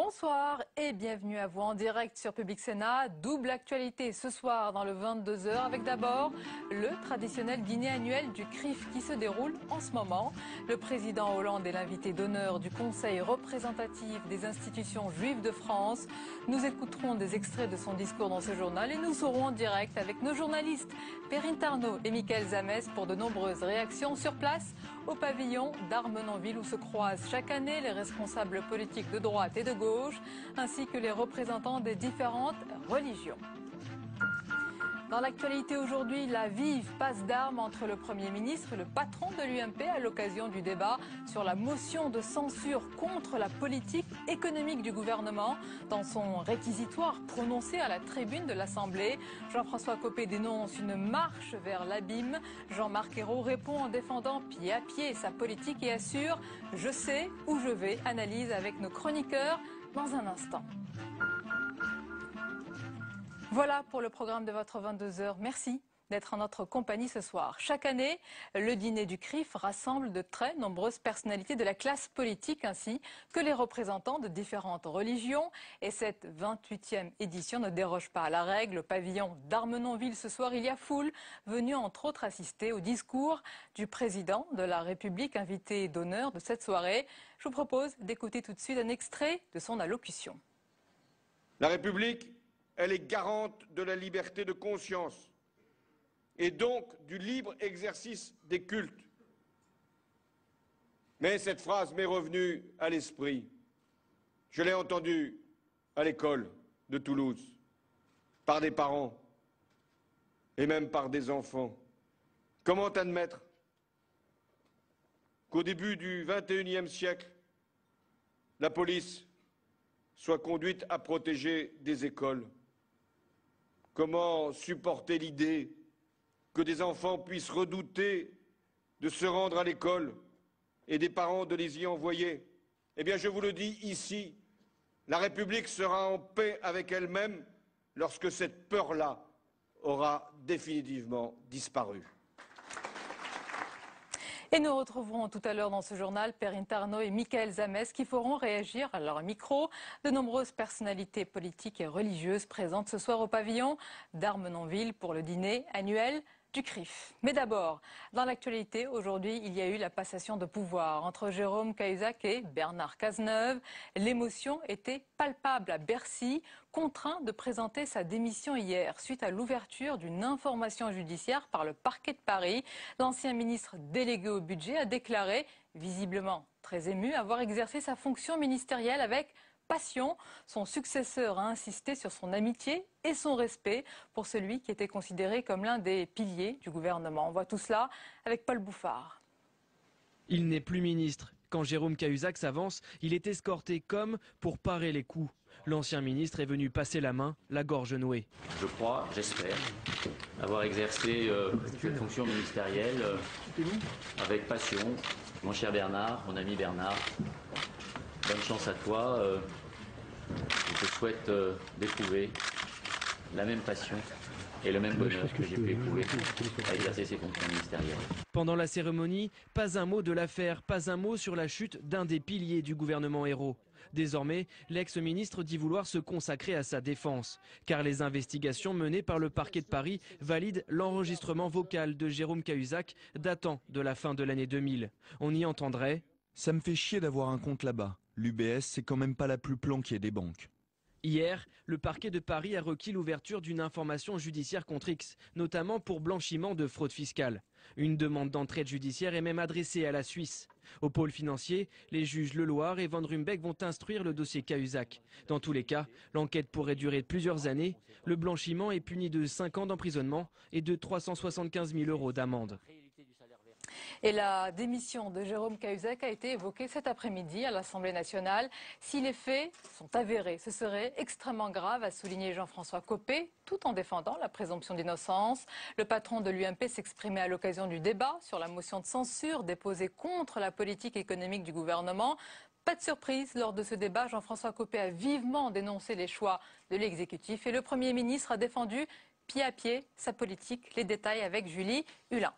Bonsoir et bienvenue à vous en direct sur Public Sénat. Double actualité ce soir dans le 22h avec d'abord le traditionnel dîner annuel du CRIF qui se déroule en ce moment. Le président Hollande est l'invité d'honneur du Conseil représentatif des institutions juives de France. Nous écouterons des extraits de son discours dans ce journal et nous serons en direct avec nos journalistes Perrine Tarnot et Mickaël Zamès pour de nombreuses réactions sur place au pavillon d'Armenonville où se croisent chaque année les responsables politiques de droite et de gauche, ainsi que les représentants des différentes religions. Dans l'actualité aujourd'hui, la vive passe d'armes entre le Premier ministre et le patron de l'UMP à l'occasion du débat sur la motion de censure contre la politique économique du gouvernement. Dans son réquisitoire prononcé à la tribune de l'Assemblée, Jean-François Copé dénonce une marche vers l'abîme. Jean-Marc Ayrault répond en défendant pied à pied sa politique et assure « Je sais où je vais », analyse avec nos chroniqueurs dans un instant. Voilà pour le programme de votre 22h. Merci d'être en notre compagnie ce soir. Chaque année, le dîner du CRIF rassemble de très nombreuses personnalités de la classe politique ainsi que les représentants de différentes religions. Et cette 28e édition ne déroge pas à la règle. Au pavillon d'Armenonville ce soir, il y a foule venue entre autres assister au discours du président de la République, invité d'honneur de cette soirée. Je vous propose d'écouter tout de suite un extrait de son allocution. La République, elle est garante de la liberté de conscience et donc du libre exercice des cultes. Mais cette phrase m'est revenue à l'esprit. Je l'ai entendue à l'école de Toulouse, par des parents et même par des enfants. Comment admettre qu'au début du XXIe siècle, la police soit conduite à protéger des écoles? Comment supporter l'idée que des enfants puissent redouter de se rendre à l'école et des parents de les y envoyer? Eh bien, je vous le dis ici, la République sera en paix avec elle-même lorsque cette peur-là aura définitivement disparu. Et nous retrouverons tout à l'heure dans ce journal Perrine Tarnot et Mickaël Zamès qui feront réagir à leur micro de nombreuses personnalités politiques et religieuses présentes ce soir au pavillon d'Armenonville pour le dîner annuel du CRIF. Mais d'abord, dans l'actualité, aujourd'hui, il y a eu la passation de pouvoir entre Jérôme Cahuzac et Bernard Cazeneuve. L'émotion était palpable à Bercy, contraint de présenter sa démission hier suite à l'ouverture d'une information judiciaire par le parquet de Paris. L'ancien ministre délégué au budget a déclaré, visiblement très ému, avoir exercé sa fonction ministérielle avec passion. Son successeur a insisté sur son amitié et son respect pour celui qui était considéré comme l'un des piliers du gouvernement. On voit tout cela avec Paul Bouffard. Il n'est plus ministre. Quand Jérôme Cahuzac s'avance, il est escorté comme pour parer les coups. L'ancien ministre est venu passer la main, la gorge nouée. Je crois, j'espère, avoir exercé cette fonction ministérielle avec passion. Mon cher Bernard, mon ami Bernard, bonne chance à toi. Je te souhaite d'éprouver la même passion et le même bonheur que j'ai pu éprouver à exercer ces fonctions ministérielles. Pendant la cérémonie, pas un mot de l'affaire, pas un mot sur la chute d'un des piliers du gouvernement Ayrault. Désormais, l'ex-ministre dit vouloir se consacrer à sa défense, car les investigations menées par le parquet de Paris valident l'enregistrement vocal de Jérôme Cahuzac datant de la fin de l'année 2000. On y entendrait « Ça me fait chier d'avoir un compte là-bas. L'UBS, c'est quand même pas la plus planquée des banques. » Hier, le parquet de Paris a requis l'ouverture d'une information judiciaire contre X, notamment pour blanchiment de fraude fiscale. Une demande d'entraide judiciaire est même adressée à la Suisse. Au pôle financier, les juges Leloir et Van Rumbeck vont instruire le dossier Cahuzac. Dans tous les cas, l'enquête pourrait durer plusieurs années. Le blanchiment est puni de 5 ans d'emprisonnement et de 375 000 € d'amende. Et la démission de Jérôme Cahuzac a été évoquée cet après-midi à l'Assemblée nationale. Si les faits sont avérés, ce serait extrêmement grave, a souligné Jean-François Copé, tout en défendant la présomption d'innocence. Le patron de l'UMP s'exprimait à l'occasion du débat sur la motion de censure déposée contre la politique économique du gouvernement. Pas de surprise, lors de ce débat, Jean-François Copé a vivement dénoncé les choix de l'exécutif et le Premier ministre a défendu pied à pied sa politique. Les détails avec Julie Hulin.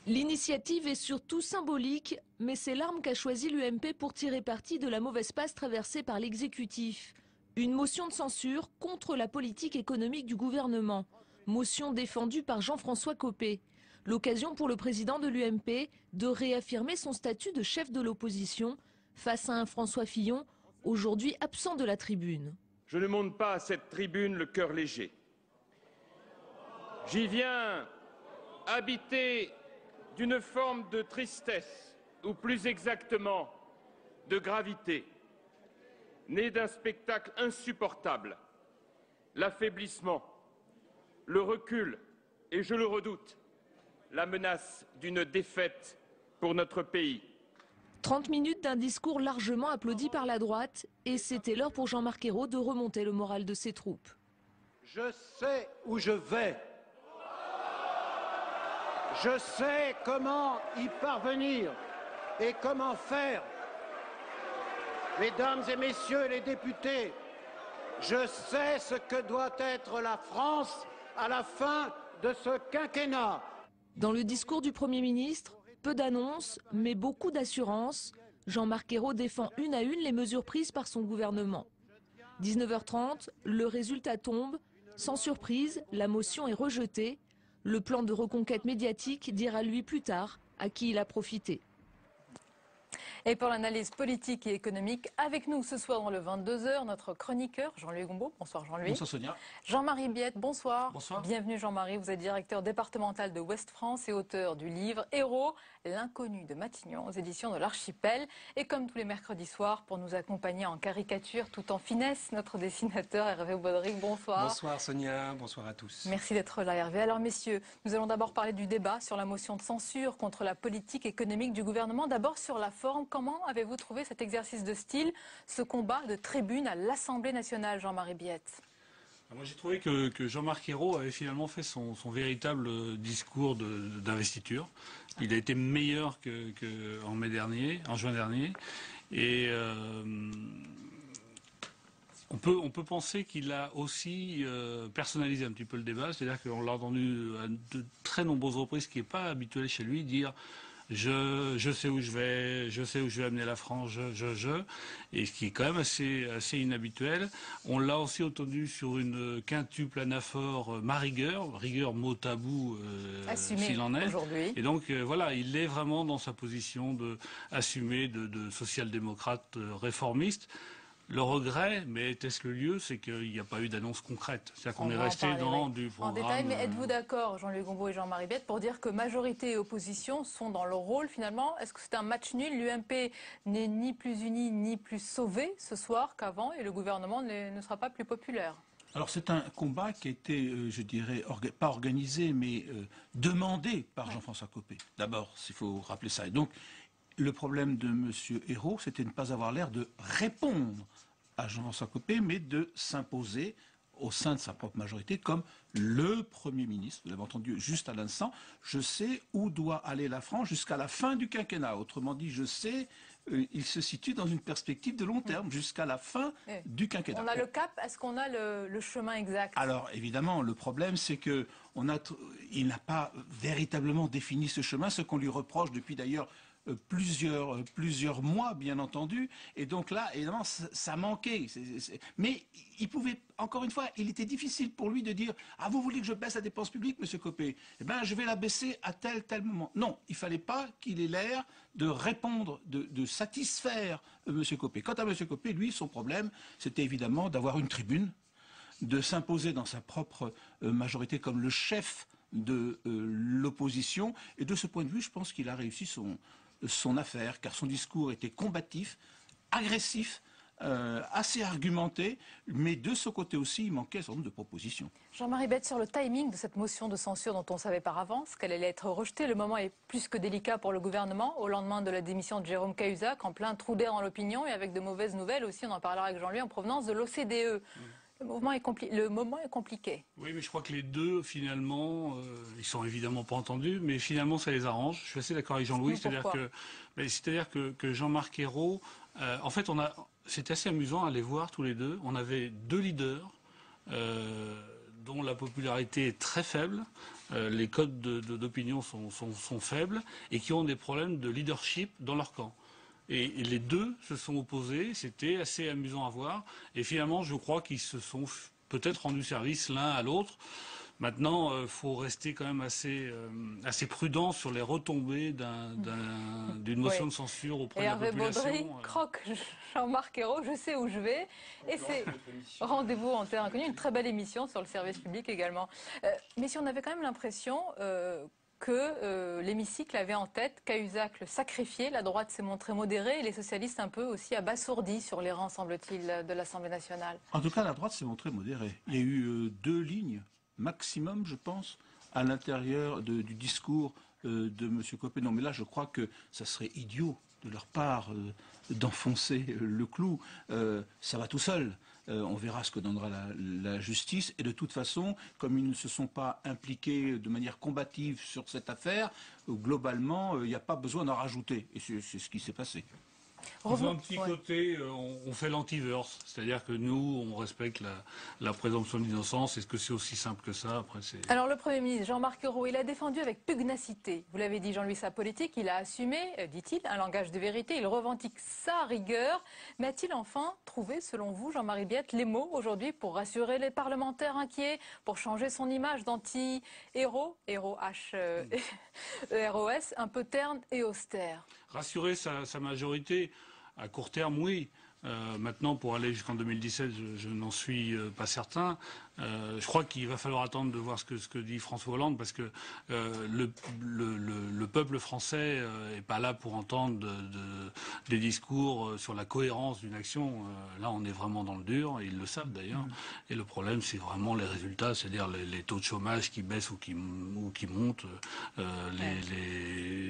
L'initiative est surtout symbolique, mais c'est l'arme qu'a choisi l'UMP pour tirer parti de la mauvaise passe traversée par l'exécutif. Une motion de censure contre la politique économique du gouvernement. Motion défendue par Jean-François Copé. L'occasion pour le président de l'UMP de réaffirmer son statut de chef de l'opposition face à un François Fillon, aujourd'hui absent de la tribune. Je ne monte pas à cette tribune le cœur léger. J'y viens habité d'une forme de tristesse, ou plus exactement de gravité, née d'un spectacle insupportable, l'affaiblissement, le recul et, je le redoute, la menace d'une défaite pour notre pays. 30 minutes d'un discours largement applaudi par la droite, et c'était l'heure pour Jean-Marc Ayrault de remonter le moral de ses troupes. Je sais où je vais. Je sais comment y parvenir et comment faire. Mesdames et messieurs les députés, je sais ce que doit être la France à la fin de ce quinquennat. Dans le discours du Premier ministre, peu d'annonces, mais beaucoup d'assurances. Jean-Marc Ayrault défend une à une les mesures prises par son gouvernement. 19h30, le résultat tombe. Sans surprise, la motion est rejetée. Le plan de reconquête médiatique dira lui plus tard à qui il a profité. Et pour l'analyse politique et économique, avec nous ce soir dans le 22h, notre chroniqueur Jean-Louis Gombault. Bonsoir Jean-Louis. Bonsoir Sonia. Jean-Marie Biette, bonsoir. Bonsoir. Bienvenue Jean-Marie, vous êtes directeur départemental de Ouest France et auteur du livre Héros, l'inconnu de Matignon aux éditions de l'Archipel. Et comme tous les mercredis soirs, pour nous accompagner en caricature tout en finesse, notre dessinateur Hervé Baudric, bonsoir. Bonsoir Sonia, bonsoir à tous. Merci d'être là Hervé. Alors messieurs, nous allons d'abord parler du débat sur la motion de censure contre la politique économique du gouvernement. D'abord sur la forme, comment avez-vous trouvé cet exercice de style, ce combat de tribune à l'Assemblée nationale, Jean-Marie Biette? Moi j'ai trouvé que Jean-Marc Ayrault avait finalement fait son véritable discours d'investiture. Il a été meilleur qu'en mai dernier, en juin dernier. Et on peut penser qu'il a aussi personnalisé un petit peu le débat. C'est-à-dire qu'on l'a entendu à de très nombreuses reprises, ce qui n'est pas habituel chez lui, dire je sais où je vais amener la France, et ce qui est quand même assez inhabituel. On l'a aussi entendu sur une quintuple anaphore ma rigueur mot tabou s'il en est. Aujourd'hui. Et donc voilà, il est vraiment dans sa position assumée de social-démocrate réformiste. Le regret, mais était-ce le lieu, c'est qu'il n'y a pas eu d'annonce concrète. C'est-à-dire qu'on est resté dans du programme. En détail, mais êtes-vous d'accord, Jean-Louis Gombault et Jean-Marie Biette, pour dire que majorité et opposition sont dans leur rôle finalement? Est-ce que c'est un match nul? L'UMP n'est ni plus unie ni plus sauvée ce soir qu'avant et le gouvernement ne sera pas plus populaire? Alors c'est un combat qui a été, je dirais, pas organisé, mais demandé par Jean-François Copé. D'abord, il faut rappeler ça. Et donc, le problème de M. Ayrault, c'était de ne pas avoir l'air de répondre à Jean-François Copé, mais de s'imposer au sein de sa propre majorité comme le Premier ministre. Vous l'avez entendu juste à l'instant. Je sais où doit aller la France jusqu'à la fin du quinquennat. Autrement dit, je sais, il se situe dans une perspective de long terme jusqu'à la fin du quinquennat. On a le cap, est-ce qu'on a le chemin exact? Alors évidemment, le problème c'est que il n'a pas véritablement défini ce chemin, ce qu'on lui reproche depuis d'ailleurs plusieurs mois, bien entendu. Et donc là, évidemment, ça manquait. Mais il pouvait, encore une fois, il était difficile pour lui de dire « Ah, vous voulez que je baisse la dépense publique, monsieur Copé? Eh bien, je vais la baisser à tel moment. » Non, il ne fallait pas qu'il ait l'air de répondre, de satisfaire monsieur Copé. Quant à monsieur Copé, lui, son problème, c'était évidemment d'avoir une tribune, de s'imposer dans sa propre majorité comme le chef de l'opposition. Et de ce point de vue, je pense qu'il a réussi son affaire, car son discours était combatif, agressif, assez argumenté, mais de ce côté aussi, il manquait un certain nombre de propositions. Jean-Marie Biette, sur le timing de cette motion de censure dont on savait par avance qu'elle allait être rejetée, le moment est plus que délicat pour le gouvernement, au lendemain de la démission de Jérôme Cahuzac, en plein trou d'air dans l'opinion, et avec de mauvaises nouvelles aussi, on en parlera avec Jean-Louis, en provenance de l'OCDE. Le moment est compliqué. Oui, mais je crois que les deux, finalement, ils sont évidemment pas entendus, mais finalement, ça les arrange. Je suis assez d'accord avec Jean-Louis. C'est-à-dire que Jean-Marc Ayrault, en fait, c'était assez amusant à les voir tous les deux. On avait deux leaders dont la popularité est très faible, les codes d'opinion sont faibles, et qui ont des problèmes de leadership dans leur camp. Et les deux se sont opposés, c'était assez amusant à voir, et finalement je crois qu'ils se sont peut-être rendus service l'un à l'autre. Maintenant, il faut rester quand même assez prudent sur les retombées d'une motion de censure auprès de la population. Hervé Baudry croque Jean-Marc Ayrault, je sais où je vais. Et c'est Rendez-vous en terre inconnue, une très belle émission sur le service public également. Mais si on avait quand même l'impression que l'hémicycle avait en tête Cahuzac le sacrifié, la droite s'est montrée modérée et les socialistes un peu aussi abasourdis sur les rangs, semble-t-il, de l'Assemblée nationale. En tout cas, la droite s'est montrée modérée. Il y a eu 2 lignes maximum, je pense, à l'intérieur du discours de M. Copé. Non, mais là, je crois que ça serait idiot de leur part d'enfoncer le clou. Ça va tout seul. On verra ce que donnera la justice. Et de toute façon, comme ils ne se sont pas impliqués de manière combative sur cette affaire, globalement, il n'y a pas besoin d'en rajouter. Et c'est ce qui s'est passé. Ils ont un petit côté, on fait l'antiverse, c'est-à-dire que nous, on respecte la présomption d'innocence. Est-ce que c'est aussi simple que ça? Après, Alors le Premier ministre Jean-Marc Ayrault, il a défendu avec pugnacité, vous l'avez dit Jean-Louis, sa politique, il a assumé, dit-il, un langage de vérité, il revendique sa rigueur. Mais a-t-il enfin trouvé, selon vous, Jean-Marie Biette, les mots aujourd'hui pour rassurer les parlementaires inquiets, pour changer son image d'anti-héros, héros H-E-R-O-S, un peu terne et austère? Rassurer sa majorité, à court terme, oui. Maintenant, pour aller jusqu'en 2017, je n'en suis pas certain. Je crois qu'il va falloir attendre de voir ce que dit François Hollande, parce que le peuple français n'est pas là pour entendre des discours sur la cohérence d'une action. Là, on est vraiment dans le dur, et ils le savent d'ailleurs. Et le problème, c'est vraiment les résultats, c'est-à-dire les taux de chômage qui baissent ou qui montent,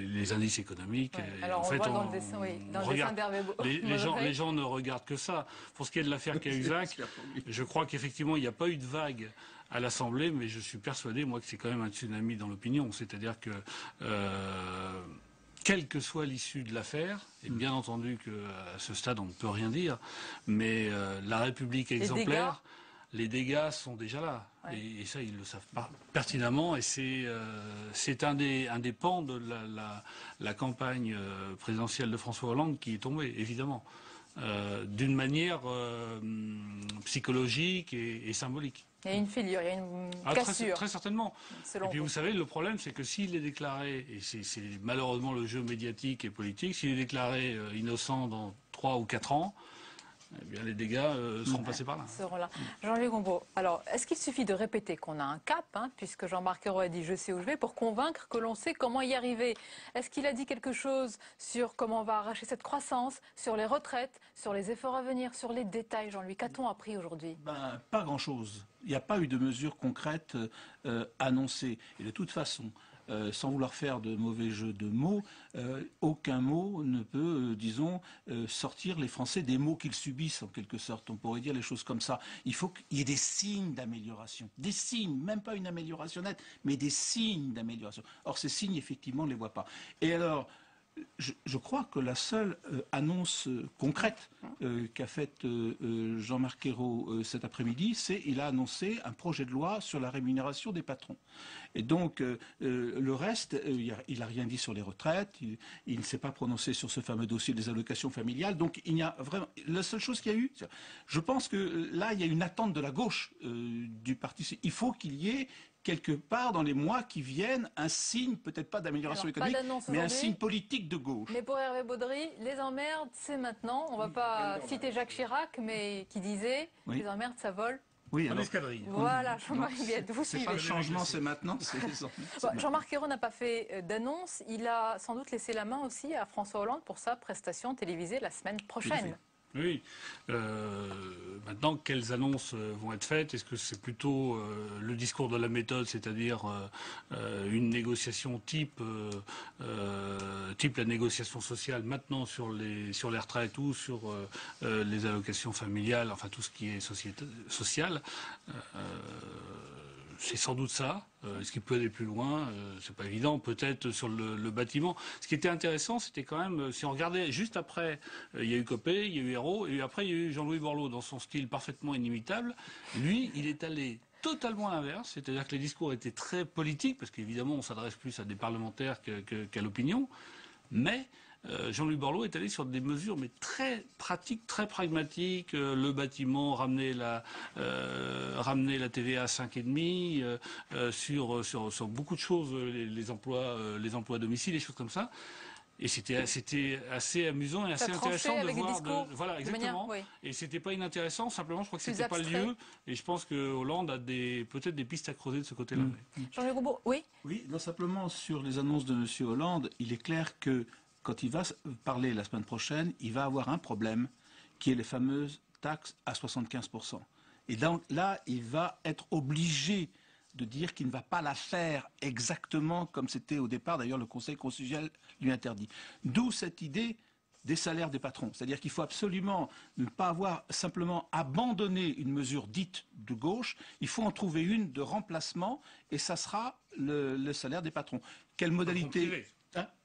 les indices économiques. Ouais. Alors, en fait, dans le dessin, les gens ne regardent que ça. Pour ce qui est de l'affaire Cahuzac, je crois qu'effectivement, il n'y a pas eu de vague à l'Assemblée, mais je suis persuadé, moi, que c'est quand même un tsunami dans l'opinion. C'est-à-dire que, quelle que soit l'issue de l'affaire, et bien entendu qu'à ce stade, on ne peut rien dire, mais la République exemplaire, les dégâts sont déjà là. Ouais. Et ça, ils le savent pas pertinemment. Et c'est un des pans de la campagne présidentielle de François Hollande qui est tombé, évidemment. D'une manière psychologique et symbolique. Il y a une fêlure, il y a une cassure. Très certainement. Et puis vous savez, le problème, c'est que s'il est déclaré, et c'est malheureusement le jeu médiatique et politique, s'il est déclaré innocent dans 3 ou 4 ans, eh bien, les dégâts seront passés par là. Seront là. Jean-Louis Gombault, alors, est-ce qu'il suffit de répéter qu'on a un cap, puisque Jean-Marc Ayrault a dit « je sais où je vais », pour convaincre que l'on sait comment y arriver? Est-ce qu'il a dit quelque chose sur comment on va arracher cette croissance, sur les retraites, sur les efforts à venir, sur les détails, Jean-Louis? Qu'a-t-on appris aujourd'hui? Pas grand-chose. Il n'y a pas eu de mesures concrètes annoncées. Et de toute façon, sans vouloir faire de mauvais jeux de mots, aucun mot ne peut, disons, sortir les Français des maux qu'ils subissent, en quelque sorte. On pourrait dire les choses comme ça. Il faut qu'il y ait des signes d'amélioration. Des signes, même pas une amélioration nette, mais des signes d'amélioration. Or, ces signes, effectivement, on ne les voit pas. Et alors, je crois que la seule annonce concrète qu'a faite Jean-Marc Ayrault cet après-midi, c'est qu'il a annoncé un projet de loi sur la rémunération des patrons. Et donc, le reste, il n'a rien dit sur les retraites, il ne s'est pas prononcé sur ce fameux dossier des allocations familiales. Donc, il y a vraiment... La seule chose qu'il y a eu, je pense que là, il y a une attente de la gauche du parti. Il faut qu'il y ait quelque part dans les mois qui viennent un signe, peut-être pas d'amélioration économique, mais un signe politique de gauche. Mais pour Hervé Baudry, les emmerdes, c'est maintenant. On ne va pas citer Jacques Chirac, mais qui disait les emmerdes, ça vole. Oui, alors, voilà, Jean-Marie Biette, vous suivez. C'est pas le changement, c'est maintenant. Jean-Marc Ayrault n'a pas fait d'annonce. Il a sans doute laissé la main aussi à François Hollande pour sa prestation télévisée la semaine prochaine. Oui. Maintenant, quelles annonces vont être faites? Est-ce que c'est plutôt le discours de la méthode, c'est-à-dire une négociation type la négociation sociale maintenant sur les retraites ou sur les allocations familiales, enfin tout ce qui est social? C'est sans doute ça. Est-ce qu'il peut aller plus loin? C'est pas évident. Peut-être sur le bâtiment. Ce qui était intéressant, c'était quand même, si on regardait juste après, il y a eu Copé, il y a eu Ayrault, et après il y a eu Jean-Louis Borloo dans son style parfaitement inimitable. Lui, il est allé totalement l'inverse, c'est-à-dire que les discours étaient très politiques, parce qu'évidemment on s'adresse plus à des parlementaires qu'à l'opinion, mais Jean-Louis Borloo est allé sur des mesures mais très pratiques, très pragmatiques. Le bâtiment, ramener la TVA à 5,5, sur beaucoup de choses, les emplois à domicile, les choses comme ça. Et c'était assez amusant et assez intéressant de voir. Voilà, exactement. Manière, oui. Et c'était pas inintéressant, simplement je crois que c'était pas le lieu. Et je pense que Hollande a peut-être des pistes à creuser de ce côté-là. Jean-Luc Goumbaud, oui. Oui, non, simplement sur les annonces de M. Hollande, il est clair que quand il va parler la semaine prochaine, il va avoir un problème qui est les fameuses taxes à 75%. Et donc là, il va être obligé de dire qu'il ne va pas la faire exactement comme c'était au départ. D'ailleurs, le Conseil constitutionnel lui interdit. D'où cette idée des salaires des patrons. C'est-à-dire qu'il faut absolument ne pas avoir simplement abandonné une mesure dite de gauche. Il faut en trouver une de remplacement et ça sera le salaire des patrons. Quelle modalité ?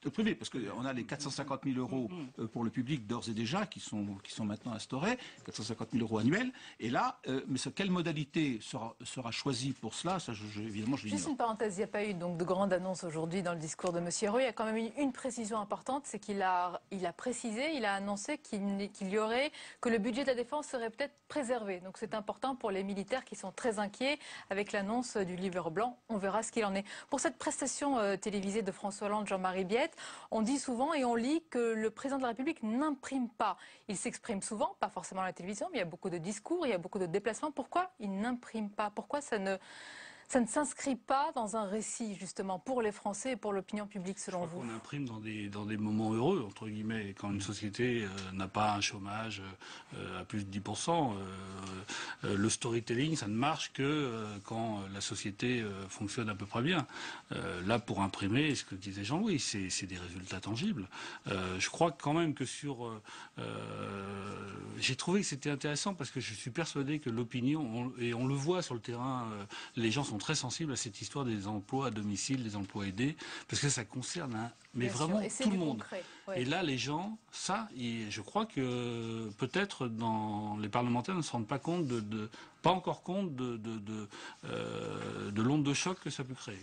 Le privé, parce qu'on a les 450 000 euros pour le public d'ores et déjà qui sont maintenant instaurés, 450 000 euros annuels. Et là, mais quelle modalité sera choisie pour cela, ça, évidemment, je l'ignore. Juste une parenthèse, il n'y a pas eu donc de grande annonce aujourd'hui dans le discours de M. Hérault. Il y a quand même une précision importante, c'est qu'il a précisé, il a annoncé que le budget de la défense serait peut-être préservé. Donc c'est important pour les militaires qui sont très inquiets avec l'annonce du livre blanc. On verra ce qu'il en est. Pour cette prestation télévisée de François Hollande, Jean-Marie Biette, on dit souvent et on lit que le président de la République n'imprime pas. Il s'exprime souvent, pas forcément à la télévision, mais il y a beaucoup de discours, il y a beaucoup de déplacements. Pourquoi il n'imprime pas? Pourquoi ça ne s'inscrit pas dans un récit, justement, pour les Français et pour l'opinion publique, selon vous? On imprime dans des moments heureux, entre guillemets, quand une société n'a pas un chômage à plus de 10%. Le storytelling, ça ne marche que quand la société fonctionne à peu près bien. Là, pour imprimer, ce que disait Jean-Louis, c'est des résultats tangibles. Je crois quand même que j'ai trouvé que c'était intéressant parce que je suis persuadé que l'opinion, et on le voit sur le terrain, les gens sont très sensibles à cette histoire des emplois à domicile, des emplois aidés, parce que ça concerne vraiment tout le monde. Concret, ouais. Et là, les gens, je crois que peut-être les parlementaires ne se rendent pas compte pas encore compte de l'onde de choc que ça peut créer.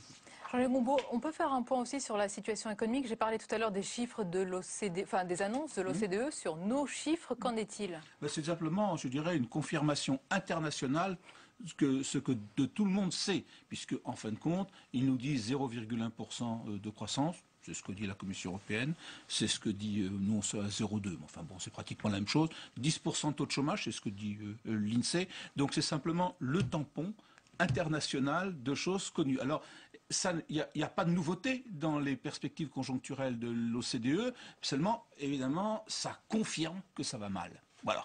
Jean-Luc Goumbaud, on peut faire un point aussi sur la situation économique. J'ai parlé tout à l'heure des chiffres de l'OCDE, enfin des annonces de l'OCDE sur nos chiffres. Qu'en est-il? C'est simplement, je dirais, une confirmation internationale ce que de tout le monde sait, puisque en fin de compte, ils nous disent 0,1% de croissance. C'est ce que dit la Commission européenne, c'est ce que dit, nous on sera à 0,2, enfin bon, c'est pratiquement la même chose. 10% de taux de chômage, c'est ce que dit l'INSEE. Donc c'est simplement le tampon international de choses connues. Alors, il n'y a pas de nouveauté dans les perspectives conjoncturelles de l'OCDE, seulement, évidemment, ça confirme que ça va mal. Voilà.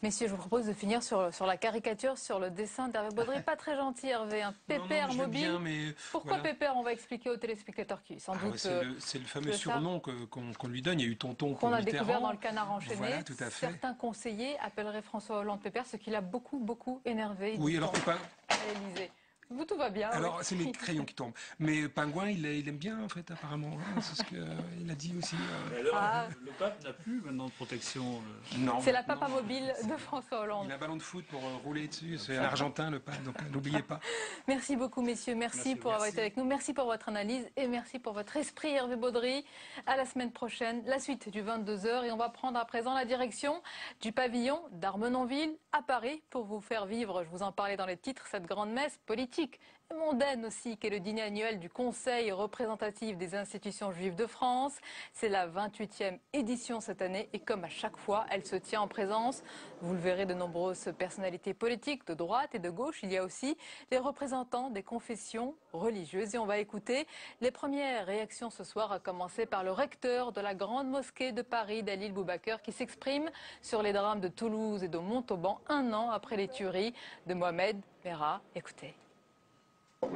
Messieurs, je vous propose de finir sur la caricature, sur le dessin d'Hervé Baudry. Pas très gentil, Hervé, un pépère mobile. Bien, mais pourquoi voilà. Pépère? On va expliquer aux téléspectateurs qui, sans doute... c'est le fameux surnom qu'on lui donne. Il y a eu Tonton qu'on a découvert dans le Canard enchaîné. Voilà, tout à fait. Certains conseillers appelleraient François Hollande Pépère, ce qui l'a beaucoup, beaucoup énervé. Oui, alors pas... à l'Élysée. Vous, tout va bien. Alors, oui. c'est mes crayons qui tombent. Mais Pingouin, il aime bien, en fait, apparemment. C'est ce qu'il a dit aussi. Le pape n'a plus maintenant de protection. Non. C'est la papa mobile de François Hollande. Il a un ballon de foot pour rouler dessus. C'est un Argentin, le pape, donc n'oubliez pas. Merci beaucoup, messieurs. Merci pour avoir été avec nous. Merci pour votre analyse et merci pour votre esprit, Hervé Baudry. À la semaine prochaine, la suite du 22h. Et on va prendre à présent la direction du pavillon d'Armenonville à Paris pour vous faire vivre, je vous en parlais dans les titres, cette grande messe politique et mondaine aussi, qui est le dîner annuel du Conseil représentatif des institutions juives de France. C'est la 28e édition cette année et comme à chaque fois, elle se tient en présence, vous le verrez, de nombreuses personnalités politiques de droite et de gauche. Il y a aussi les représentants des confessions religieuses et on va écouter les premières réactions ce soir, à commencer par le recteur de la grande mosquée de Paris, Dalil Boubaker, qui s'exprime sur les drames de Toulouse et de Montauban, un an après les tueries de Mohamed Merah. Écoutez.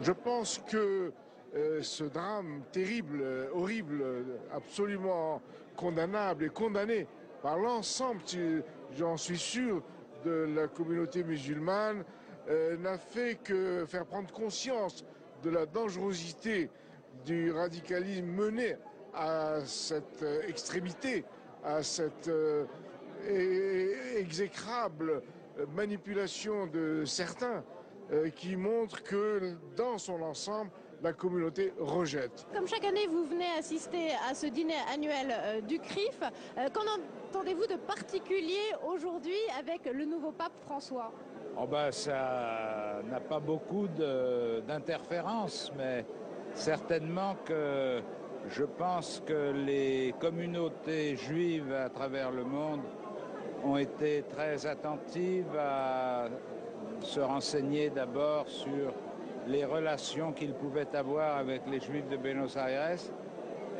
Je pense que ce drame terrible, horrible, absolument condamnable et condamné par l'ensemble, j'en suis sûr, de la communauté musulmane, n'a fait que faire prendre conscience de la dangerosité du radicalisme mené à cette extrémité, à cette exécrable manipulation de certains qui montre que dans son ensemble, la communauté rejette. Comme chaque année, vous venez assister à ce dîner annuel du CRIF. Qu'en entendez-vous de particulier aujourd'hui avec le nouveau pape François? Oh ben, ça n'a pas beaucoup d'interférences, mais certainement que je pense que les communautés juives à travers le monde ont été très attentives à se renseigner d'abord sur les relations qu'ils pouvaient avoir avec les Juifs de Buenos Aires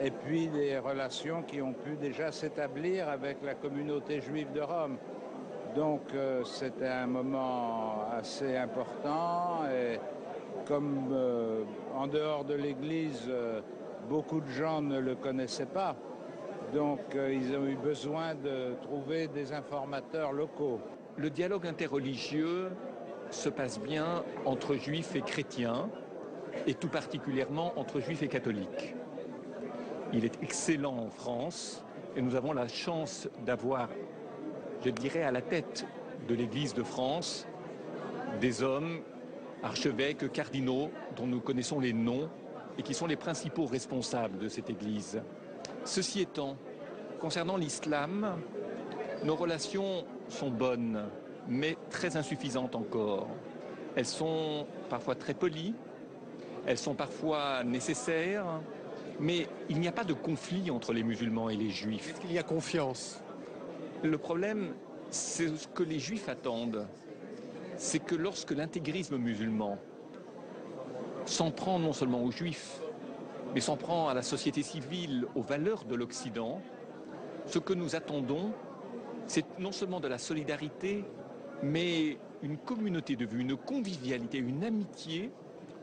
et puis les relations qui ont pu déjà s'établir avec la communauté juive de Rome. Donc c'était un moment assez important et comme en dehors de l'Église, beaucoup de gens ne le connaissaient pas. Donc ils ont eu besoin de trouver des informateurs locaux. Le dialogue interreligieux se passe bien entre juifs et chrétiens, et tout particulièrement entre juifs et catholiques. Il est excellent en France, et nous avons la chance d'avoir, je dirais, à la tête de l'Église de France, des hommes, archevêques, cardinaux, dont nous connaissons les noms, et qui sont les principaux responsables de cette Église. Ceci étant, concernant l'islam, nos relations sont bonnes, mais très insuffisantes encore. Elles sont parfois très polies, elles sont parfois nécessaires, mais il n'y a pas de conflit entre les musulmans et les juifs. Est-ce qu'il y a confiance? Le problème, c'est ce que les juifs attendent. C'est que lorsque l'intégrisme musulman s'en prend non seulement aux juifs, mais s'en prend à la société civile, aux valeurs de l'Occident, ce que nous attendons, c'est non seulement de la solidarité, mais une communauté de vue, une convivialité, une amitié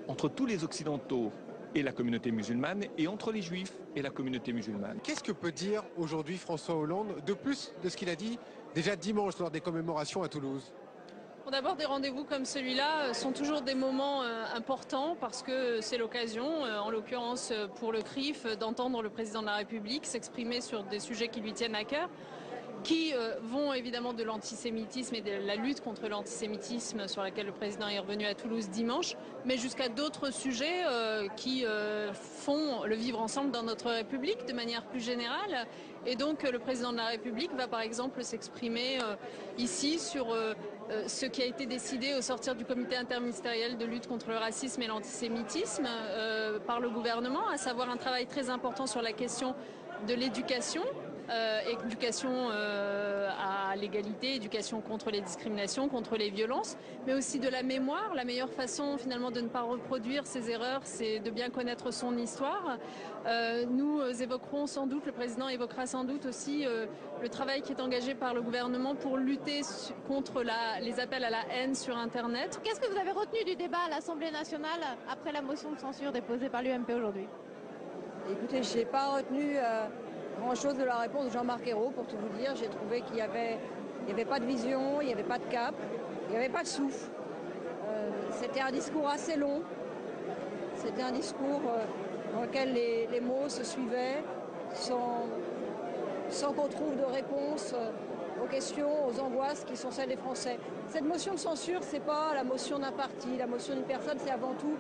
entre tous les Occidentaux et la communauté musulmane, et entre les Juifs et la communauté musulmane. Qu'est-ce que peut dire aujourd'hui François Hollande, de plus de ce qu'il a dit déjà dimanche lors des commémorations à Toulouse? Bon, d'abord, des rendez-vous comme celui-là sont toujours des moments importants parce que c'est l'occasion, en l'occurrence pour le CRIF, d'entendre le président de la République s'exprimer sur des sujets qui lui tiennent à cœur, qui vont évidemment de l'antisémitisme et de la lutte contre l'antisémitisme sur laquelle le président est revenu à Toulouse dimanche, mais jusqu'à d'autres sujets qui font le vivre ensemble dans notre République de manière plus générale. Et donc le président de la République va par exemple s'exprimer ici sur ce qui a été décidé au sortir du comité interministériel de lutte contre le racisme et l'antisémitisme par le gouvernement, à savoir un travail très important sur la question de l'éducation. Éducation à l'égalité, éducation contre les discriminations, contre les violences, mais aussi de la mémoire. La meilleure façon finalement de ne pas reproduire ces erreurs, c'est de bien connaître son histoire. Nous évoquerons sans doute, le président évoquera sans doute aussi le travail qui est engagé par le gouvernement pour lutter contre les appels à la haine sur Internet. Qu'est-ce que vous avez retenu du débat à l'Assemblée nationale après la motion de censure déposée par l'UMP aujourd'hui? Écoutez, je n'ai pas retenu grand-chose de la réponse de Jean-Marc Ayrault, pour tout vous dire. J'ai trouvé qu'il n'y avait pas de vision, il n'y avait pas de cap, il n'y avait pas de souffle. C'était un discours assez long. C'était un discours dans lequel les mots se suivaient sans qu'on trouve de réponse aux questions, aux angoisses qui sont celles des Français. Cette motion de censure, ce n'est pas la motion d'un parti, la motion d'une personne, c'est avant tout,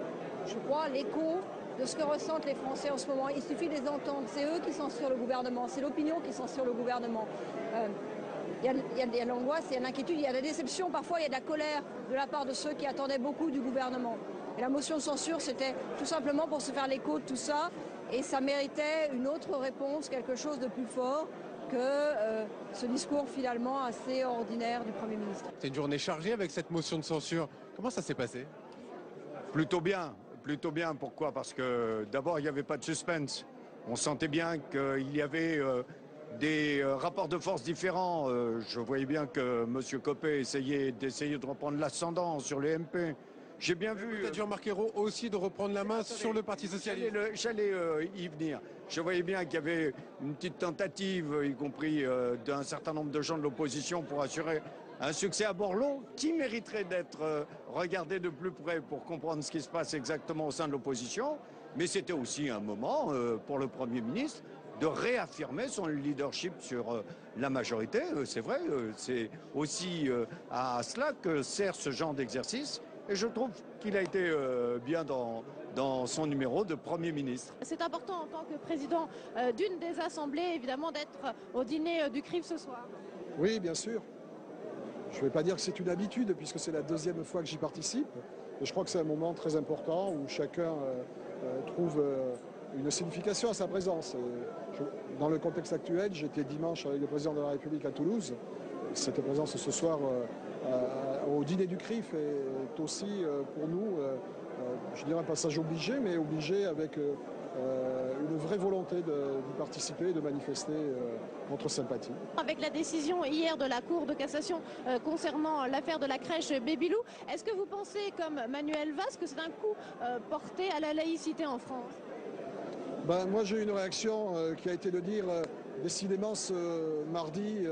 je crois, l'écho de ce que ressentent les Français en ce moment. Il suffit de les entendre. C'est eux qui censurent le gouvernement. C'est l'opinion qui censure le gouvernement. Il y a de l'angoisse, il y a de l'inquiétude, il y a de la déception. Parfois, il y a de la colère de la part de ceux qui attendaient beaucoup du gouvernement. Et la motion de censure, c'était tout simplement pour se faire l'écho de tout ça. Et ça méritait une autre réponse, quelque chose de plus fort que ce discours finalement assez ordinaire du Premier ministre. C'est une journée chargée avec cette motion de censure. Comment ça s'est passé? Plutôt bien. Plutôt bien, pourquoi? Parce que d'abord, il n'y avait pas de suspense. On sentait bien qu'il y avait des rapports de force différents. Je voyais bien que M. Copé essayait de reprendre l'ascendant sur les MP. J'ai bien vu... Peut-être Jean-Marc Ayrault aussi de reprendre la main sur le Parti Socialiste. J'allais y venir. Je voyais bien qu'il y avait une petite tentative, y compris d'un certain nombre de gens de l'opposition, pour assurer un succès à bord long qui mériterait d'être regardé de plus près pour comprendre ce qui se passe exactement au sein de l'opposition. Mais c'était aussi un moment pour le Premier ministre de réaffirmer son leadership sur la majorité. C'est vrai, c'est aussi à cela que sert ce genre d'exercice. Et je trouve qu'il a été bien dans son numéro de Premier ministre. C'est important en tant que président d'une des assemblées, évidemment, d'être au dîner du CRIF ce soir. Oui, bien sûr. Je ne vais pas dire que c'est une habitude, puisque c'est la deuxième fois que j'y participe. Mais je crois que c'est un moment très important où chacun trouve une signification à sa présence. Dans le contexte actuel, j'étais dimanche avec le président de la République à Toulouse. Cette présence ce soir au dîner du CRIF est aussi pour nous, je dirais un passage obligé, mais obligé avec une vraie volonté d'y participer et de manifester notre sympathie. Avec la décision hier de la Cour de cassation concernant l'affaire de la crèche Babylou, est-ce que vous pensez, comme Manuel Valls, que c'est un coup porté à la laïcité en France? Moi j'ai eu une réaction qui a été de dire décidément ce mardi,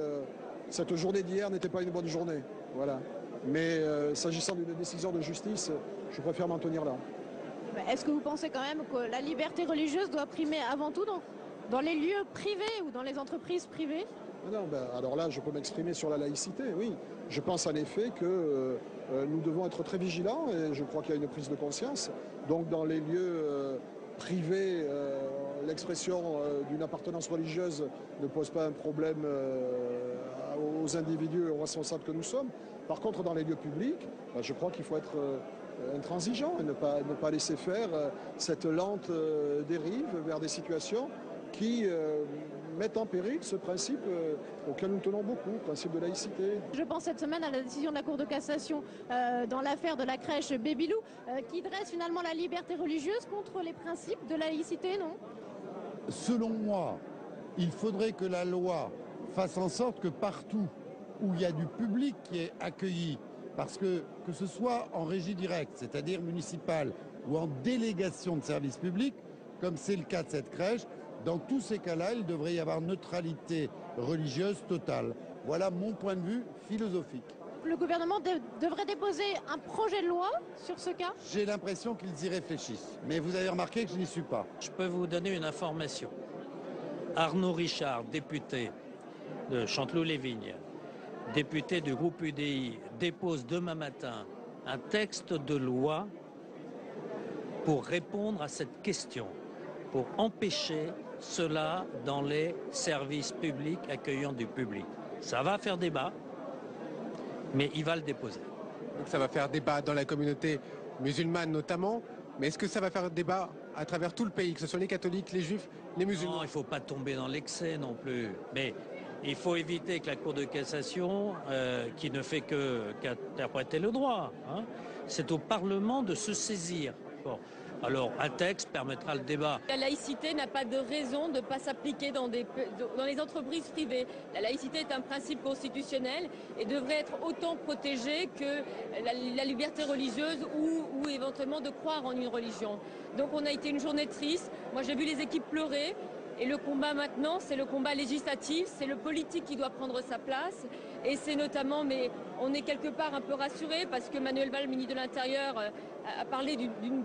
cette journée d'hier n'était pas une bonne journée. Voilà. Mais s'agissant d'une décision de justice, je préfère m'en tenir là. Est-ce que vous pensez quand même que la liberté religieuse doit primer avant tout dans les lieux privés ou dans les entreprises privées? Non, alors là, je peux m'exprimer sur la laïcité, oui. Je pense en effet que nous devons être très vigilants et je crois qu'il y a une prise de conscience. Donc dans les lieux privés, l'expression d'une appartenance religieuse ne pose pas un problème aux individus et aux responsables que nous sommes. Par contre, dans les lieux publics, je crois qu'il faut être intransigeant et ne pas laisser faire cette lente dérive vers des situations qui mettent en péril ce principe auquel nous tenons beaucoup, le principe de laïcité. Je pense cette semaine à la décision de la Cour de cassation dans l'affaire de la crèche Babylou qui dresse finalement la liberté religieuse contre les principes de laïcité, non? Selon moi, il faudrait que la loi fasse en sorte que partout où il y a du public qui est accueilli, parce que ce soit en régie directe, c'est-à-dire municipale, ou en délégation de service public, comme c'est le cas de cette crèche, dans tous ces cas-là, il devrait y avoir neutralité religieuse totale. Voilà mon point de vue philosophique. Le gouvernement devrait déposer un projet de loi sur ce cas? J'ai l'impression qu'ils y réfléchissent, mais vous avez remarqué que je n'y suis pas. Je peux vous donner une information. Arnaud Richard, député de Chanteloup-les-Vignes, député du groupe UDI, dépose demain matin un texte de loi pour répondre à cette question, pour empêcher cela dans les services publics accueillant du public. Ça va faire débat, mais il va le déposer. Donc ça va faire débat dans la communauté musulmane notamment, mais est-ce que ça va faire débat à travers tout le pays, que ce soit les catholiques, les juifs, les musulmans? Non, il ne faut pas tomber dans l'excès non plus. Mais il faut éviter que la Cour de cassation, qui ne fait qu'interpréter le droit, hein, c'est au Parlement de se saisir. Bon. Alors, un texte permettra le débat. La laïcité n'a pas de raison de ne pas s'appliquer dans les entreprises privées. La laïcité est un principe constitutionnel et devrait être autant protégée que la liberté religieuse ou éventuellement de croire en une religion. Donc on a été une journée triste. Moi j'ai vu les équipes pleurer. Et le combat maintenant, c'est le combat législatif, c'est le politique qui doit prendre sa place. Et c'est notamment, mais on est quelque part un peu rassuré parce que Manuel Valls, ministre de l'Intérieur, a parlé d'une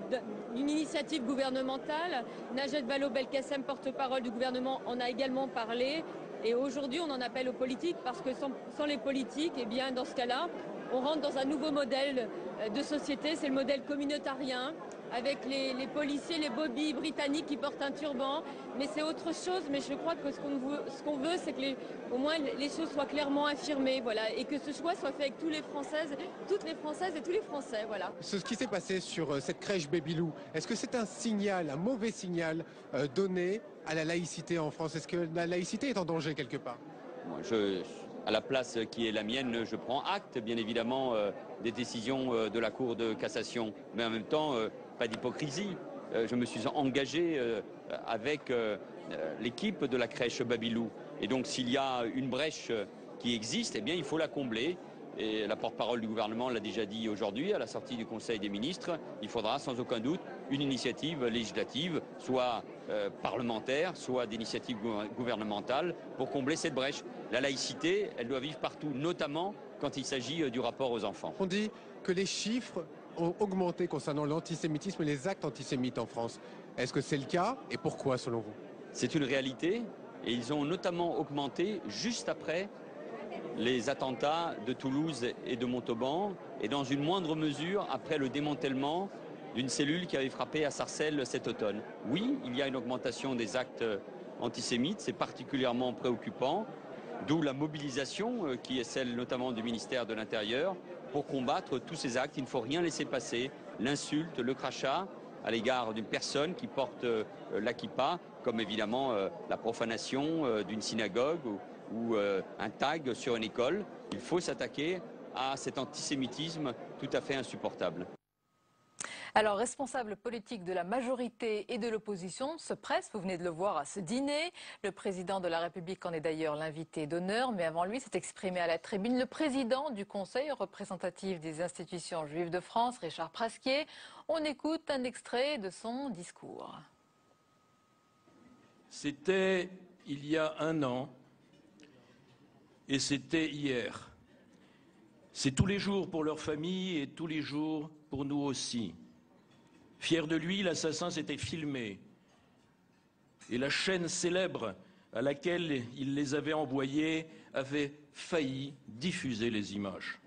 initiative gouvernementale. Najat Vallaud-Belkacem, porte-parole du gouvernement, en a également parlé. Et aujourd'hui, on en appelle aux politiques parce que sans les politiques, eh bien, dans ce cas-là, on rentre dans un nouveau modèle de société, c'est le modèle communautarien, avec les policiers, les bobbies britanniques qui portent un turban. Mais c'est autre chose, mais je crois que ce qu'on veut, c'est que au moins les choses soient clairement affirmées, voilà, et que ce choix soit fait avec toutes les Françaises et tous les Français, voilà. Ce qui s'est passé sur cette crèche Babylou, est-ce que c'est un signal, un mauvais signal donné à la laïcité en France? Est-ce que la laïcité est en danger quelque part? À la place qui est la mienne, je prends acte, bien évidemment, des décisions de la Cour de cassation. Mais en même temps, pas d'hypocrisie. Je me suis engagé avec l'équipe de la crèche Babylou. Et donc, s'il y a une brèche qui existe, eh bien, il faut la combler. Et la porte-parole du gouvernement l'a déjà dit aujourd'hui, à la sortie du Conseil des ministres, il faudra sans aucun doute une initiative législative, soit parlementaire, soit d'initiative gouvernementale, pour combler cette brèche. La laïcité, elle doit vivre partout, notamment quand il s'agit du rapport aux enfants. On dit que les chiffres ont augmenté concernant l'antisémitisme et les actes antisémites en France. Est-ce que c'est le cas et pourquoi selon vous? C'est une réalité et ils ont notamment augmenté juste après les attentats de Toulouse et de Montauban, et dans une moindre mesure après le démantèlement d'une cellule qui avait frappé à Sarcelles cet automne. Oui, il y a une augmentation des actes antisémites, c'est particulièrement préoccupant, d'où la mobilisation qui est celle notamment du ministère de l'Intérieur pour combattre tous ces actes. Il ne faut rien laisser passer, l'insulte, le crachat à l'égard d'une personne qui porte la kippa, comme évidemment la profanation d'une synagogue ou un tag sur une école. Il faut s'attaquer à cet antisémitisme tout à fait insupportable. Alors, responsables politiques de la majorité et de l'opposition se pressent, vous venez de le voir, à ce dîner. Le président de la République en est d'ailleurs l'invité d'honneur, mais avant lui s'est exprimé à la tribune le président du Conseil représentatif des institutions juives de France, Richard Prasquier. On écoute un extrait de son discours. C'était il y a 1 an et c'était hier. C'est tous les jours pour leur famille et tous les jours pour nous aussi. Fier de lui, l'assassin s'était filmé. Et la chaîne célèbre à laquelle il les avait envoyés avait failli diffuser les images.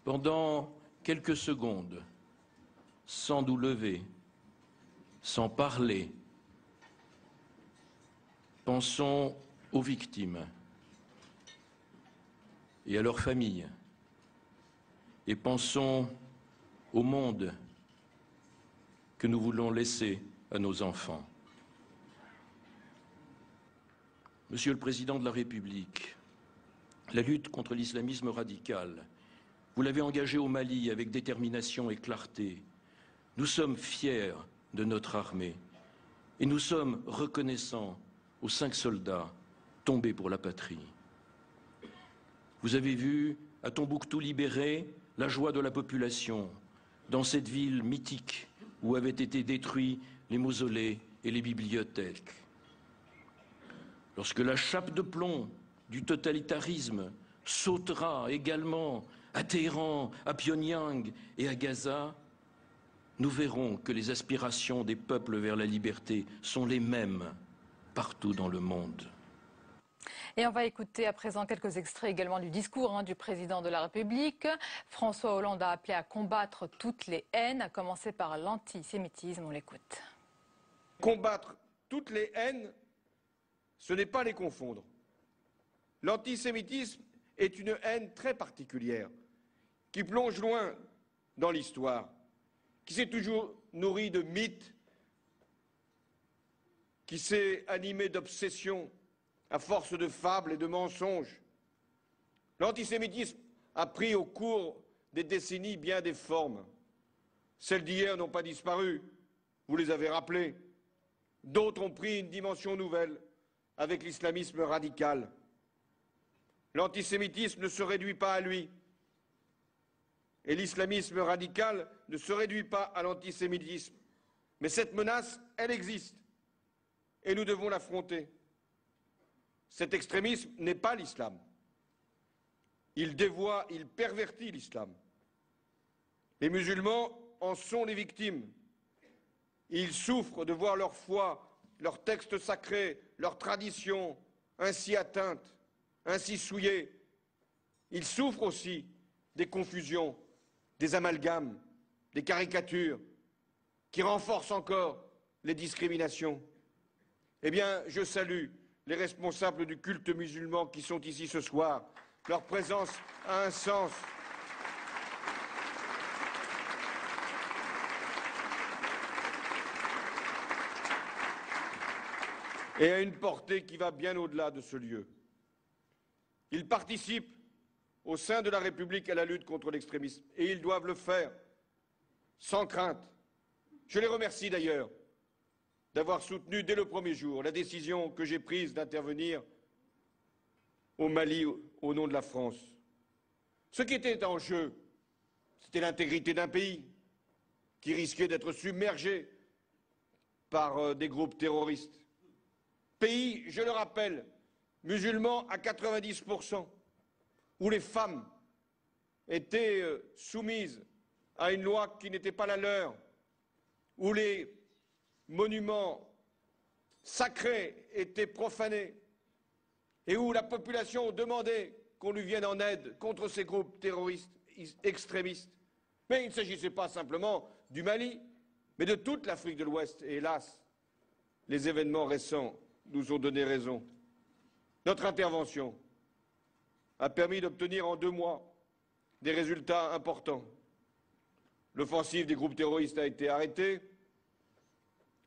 Pendant quelques secondes, sans nous lever, sans parler, pensons aux victimes et à leurs familles, et pensons au monde que nous voulons laisser à nos enfants. Monsieur le Président de la République, la lutte contre l'islamisme radical, vous l'avez engagée au Mali avec détermination et clarté. Nous sommes fiers de notre armée et nous sommes reconnaissants aux 5 soldats tombés pour la patrie. Vous avez vu à Tombouctou libéré la joie de la population dans cette ville mythique où avaient été détruits les mausolées et les bibliothèques. Lorsque la chape de plomb du totalitarisme sautera également à Téhéran, à Pyongyang et à Gaza, nous verrons que les aspirations des peuples vers la liberté sont les mêmes partout dans le monde. Et on va écouter à présent quelques extraits également du discours du président de la République. François Hollande a appelé à combattre toutes les haines, à commencer par l'antisémitisme. On l'écoute. Combattre toutes les haines, ce n'est pas les confondre. L'antisémitisme est une haine très particulière, qui plonge loin dans l'histoire, qui s'est toujours nourrie de mythes, qui s'est animée d'obsessions, à force de fables et de mensonges. L'antisémitisme a pris au cours des décennies bien des formes. Celles d'hier n'ont pas disparu, vous les avez rappelées. D'autres ont pris une dimension nouvelle avec l'islamisme radical. L'antisémitisme ne se réduit pas à lui. Et l'islamisme radical ne se réduit pas à l'antisémitisme. Mais cette menace, elle existe. Et nous devons l'affronter. Cet extrémisme n'est pas l'islam. Il dévoie, il pervertit l'islam. Les musulmans en sont les victimes. Ils souffrent de voir leur foi, leurs textes sacrés, leurs traditions ainsi atteintes, ainsi souillées. Ils souffrent aussi des confusions, des amalgames, des caricatures qui renforcent encore les discriminations. Eh bien, je salue les responsables du culte musulman qui sont ici ce soir. Leur présence a un sens. Et a une portée qui va bien au-delà de ce lieu. Ils participent au sein de la République à la lutte contre l'extrémisme et ils doivent le faire sans crainte. Je les remercie d'ailleurs d'avoir soutenu dès le premier jour la décision que j'ai prise d'intervenir au Mali au nom de la France. Ce qui était en jeu, c'était l'intégrité d'un pays qui risquait d'être submergé par des groupes terroristes. Pays, je le rappelle, musulman à 90%, où les femmes étaient soumises à une loi qui n'était pas la leur, où les monuments sacrés étaient profanés, et où la population demandait qu'on lui vienne en aide contre ces groupes terroristes extrémistes. Mais il ne s'agissait pas simplement du Mali, mais de toute l'Afrique de l'Ouest. Et hélas, les événements récents nous ont donné raison. Notre intervention a permis d'obtenir en 2 mois des résultats importants. L'offensive des groupes terroristes a été arrêtée,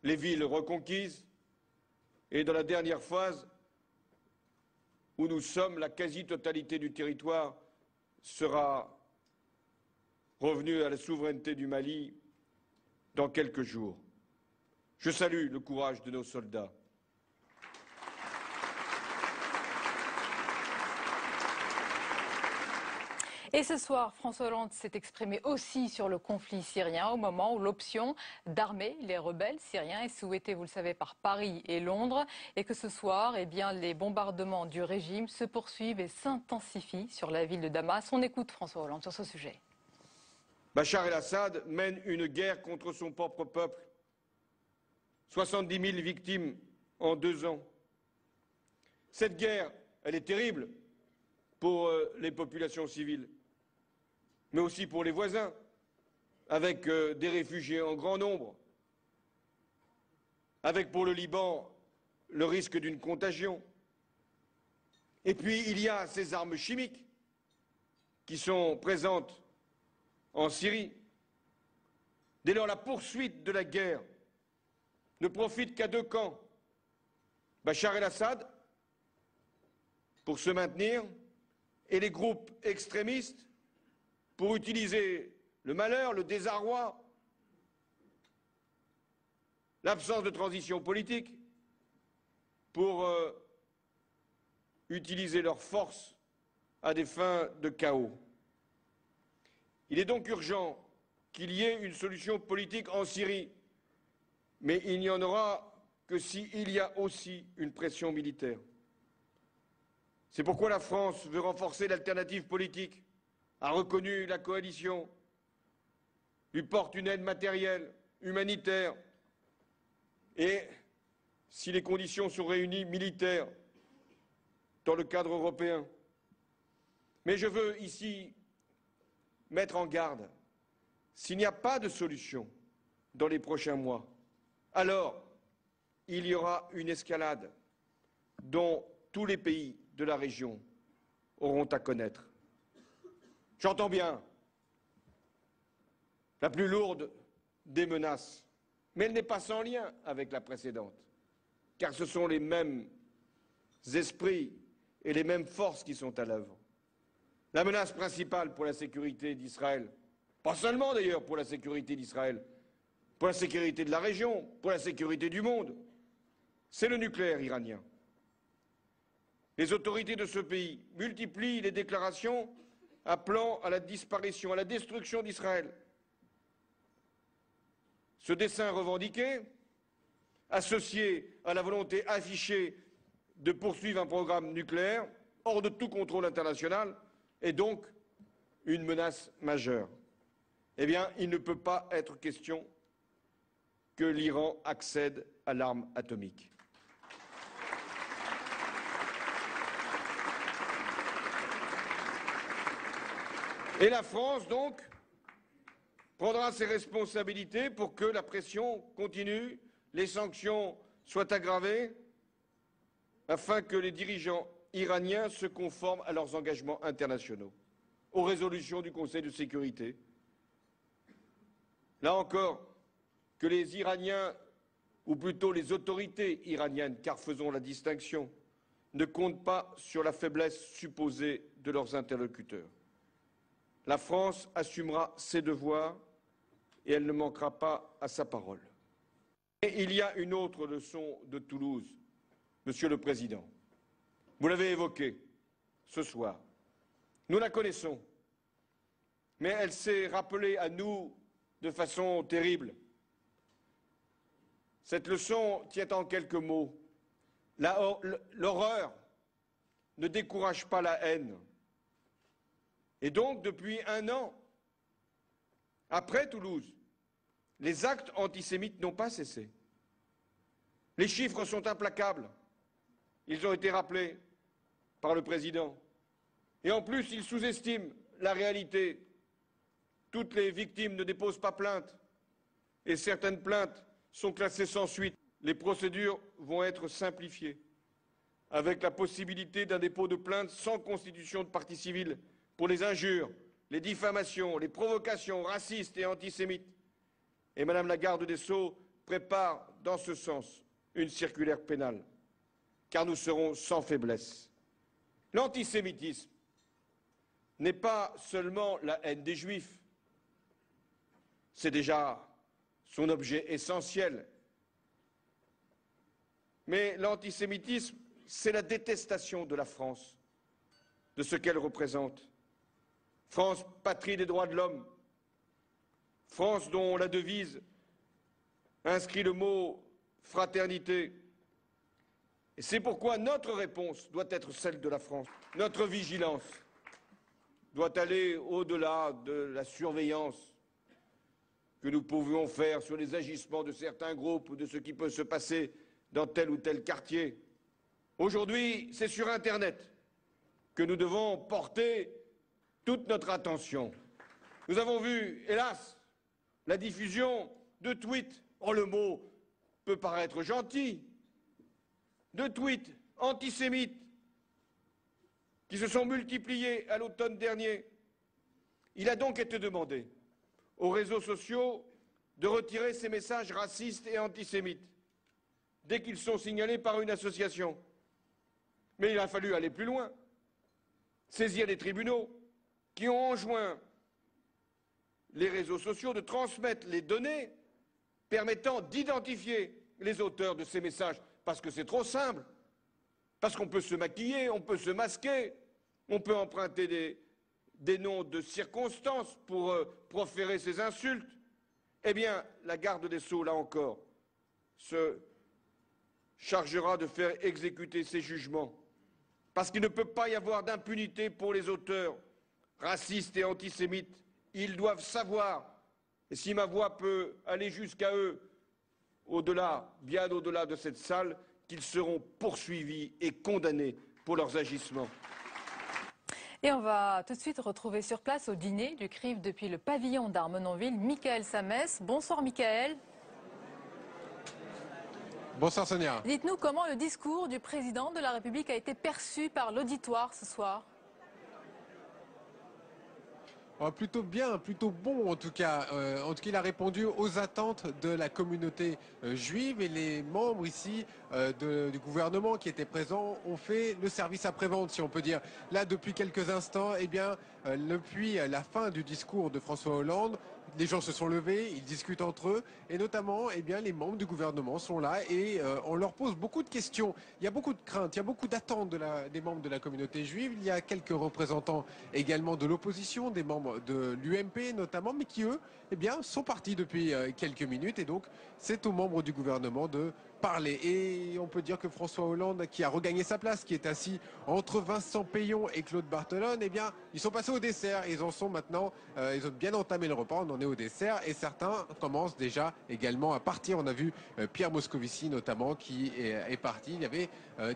les villes reconquises, et dans la dernière phase où nous sommes, la quasi-totalité du territoire sera revenue à la souveraineté du Mali dans quelques jours. Je salue le courage de nos soldats. Et ce soir, François Hollande s'est exprimé aussi sur le conflit syrien au moment où l'option d'armer les rebelles syriens est souhaitée, vous le savez, par Paris et Londres. Et que ce soir, eh bien, les bombardements du régime se poursuivent et s'intensifient sur la ville de Damas. On écoute François Hollande sur ce sujet. Bachar el-Assad mène une guerre contre son propre peuple. 70 000 victimes en 2 ans. Cette guerre, elle est terrible pour les populations civiles, mais aussi pour les voisins, avec des réfugiés en grand nombre, avec pour le Liban le risque d'une contagion. Et puis il y a ces armes chimiques qui sont présentes en Syrie. Dès lors, la poursuite de la guerre ne profite qu'à 2 camps. Bachar el-Assad, pour se maintenir, et les groupes extrémistes pour utiliser le malheur, le désarroi, l'absence de transition politique pour utiliser leur force à des fins de chaos. Il est donc urgent qu'il y ait une solution politique en Syrie, mais il n'y en aura que s'il y a aussi une pression militaire. C'est pourquoi la France veut renforcer l'alternative politique, a reconnu la coalition, lui porte une aide matérielle, humanitaire, et, si les conditions sont réunies, militaire, dans le cadre européen. Mais je veux ici mettre en garde, s'il n'y a pas de solution dans les prochains mois, alors il y aura une escalade dont tous les pays de la région auront à connaître. J'entends bien la plus lourde des menaces, mais elle n'est pas sans lien avec la précédente, car ce sont les mêmes esprits et les mêmes forces qui sont à l'œuvre. La menace principale pour la sécurité d'Israël, pas seulement d'ailleurs pour la sécurité d'Israël, pour la sécurité de la région, pour la sécurité du monde, c'est le nucléaire iranien. Les autorités de ce pays multiplient les déclarations appelant à la disparition, à la destruction d'Israël. Ce dessein revendiqué, associé à la volonté affichée de poursuivre un programme nucléaire hors de tout contrôle international, est donc une menace majeure. Eh bien, il ne peut pas être question que l'Iran accède à l'arme atomique. Et la France, donc, prendra ses responsabilités pour que la pression continue, les sanctions soient aggravées, afin que les dirigeants iraniens se conforment à leurs engagements internationaux, aux résolutions du Conseil de sécurité. Là encore, que les Iraniens, ou plutôt les autorités iraniennes, car faisons la distinction, ne comptent pas sur la faiblesse supposée de leurs interlocuteurs. La France assumera ses devoirs et elle ne manquera pas à sa parole. Et il y a une autre leçon de Toulouse, Monsieur le Président. Vous l'avez évoquée ce soir. Nous la connaissons, mais elle s'est rappelée à nous de façon terrible. Cette leçon tient en quelques mots. L'horreur ne décourage pas la haine. Et donc, depuis 1 an, après Toulouse, les actes antisémites n'ont pas cessé. Les chiffres sont implacables. Ils ont été rappelés. par le président. Et en plus, il sous-estime la réalité. Toutes les victimes ne déposent pas plainte et certaines plaintes sont classées sans suite. Les procédures vont être simplifiées avec la possibilité d'un dépôt de plainte sans constitution de partie civile pour les injures, les diffamations, les provocations racistes et antisémites. Et Madame la garde des Sceaux prépare dans ce sens une circulaire pénale, car nous serons sans faiblesse. L'antisémitisme n'est pas seulement la haine des Juifs, c'est déjà son objet essentiel. Mais l'antisémitisme, c'est la détestation de la France, de ce qu'elle représente. France, patrie des droits de l'homme, France dont la devise inscrit le mot fraternité. Et c'est pourquoi notre réponse doit être celle de la France. Notre vigilance doit aller au-delà de la surveillance que nous pouvions faire sur les agissements de certains groupes ou de ce qui peut se passer dans tel ou tel quartier. Aujourd'hui, c'est sur Internet que nous devons porter toute notre attention. Nous avons vu, hélas, la diffusion de tweets, le mot peut paraître gentil, de tweets antisémites qui se sont multipliés à l'automne dernier. Il a donc été demandé aux réseaux sociaux de retirer ces messages racistes et antisémites dès qu'ils sont signalés par une association. Mais il a fallu aller plus loin, saisir les tribunaux qui ont enjoint les réseaux sociaux de transmettre les données permettant d'identifier les auteurs de ces messages, parce que c'est trop simple, parce qu'on peut se maquiller, on peut se masquer, on peut emprunter des noms de circonstances pour proférer ces insultes. Eh bien, la garde des Sceaux, là encore, se chargera de faire exécuter ces jugements, parce qu'il ne peut pas y avoir d'impunité pour les auteurs racistes et antisémites. Ils doivent savoir, et si ma voix peut aller jusqu'à eux, au-delà, bien au-delà de cette salle, qu'ils seront poursuivis et condamnés pour leurs agissements. Et on va tout de suite retrouver sur place au dîner du CRIF depuis le pavillon d'Armenonville, Michael Samès. Bonsoir Michael. Bonsoir Sonia. Dites-nous comment le discours du président de la République a été perçu par l'auditoire ce soir. Plutôt bien, plutôt bon en tout cas. Il a répondu aux attentes de la communauté juive et les membres ici du gouvernement qui étaient présents ont fait le service après-vente, si on peut dire. Là, depuis quelques instants, depuis la fin du discours de François Hollande, les gens se sont levés, ils discutent entre eux et notamment les membres du gouvernement sont là et on leur pose beaucoup de questions. Il y a beaucoup de craintes, il y a beaucoup d'attentes des membres de la communauté juive. Il y a quelques représentants également de l'opposition, des membres de l'UMP notamment, mais qui eux sont partis depuis quelques minutes et donc c'est aux membres du gouvernement de parler. Et on peut dire que François Hollande, qui a regagné sa place, qui est assis entre Vincent Payon et Claude Barthelone, ils sont passés au dessert. Ils en sont maintenant, ils ont bien entamé le repas, on en est au dessert et certains commencent déjà également à partir. On a vu Pierre Moscovici notamment qui est parti. Il y avait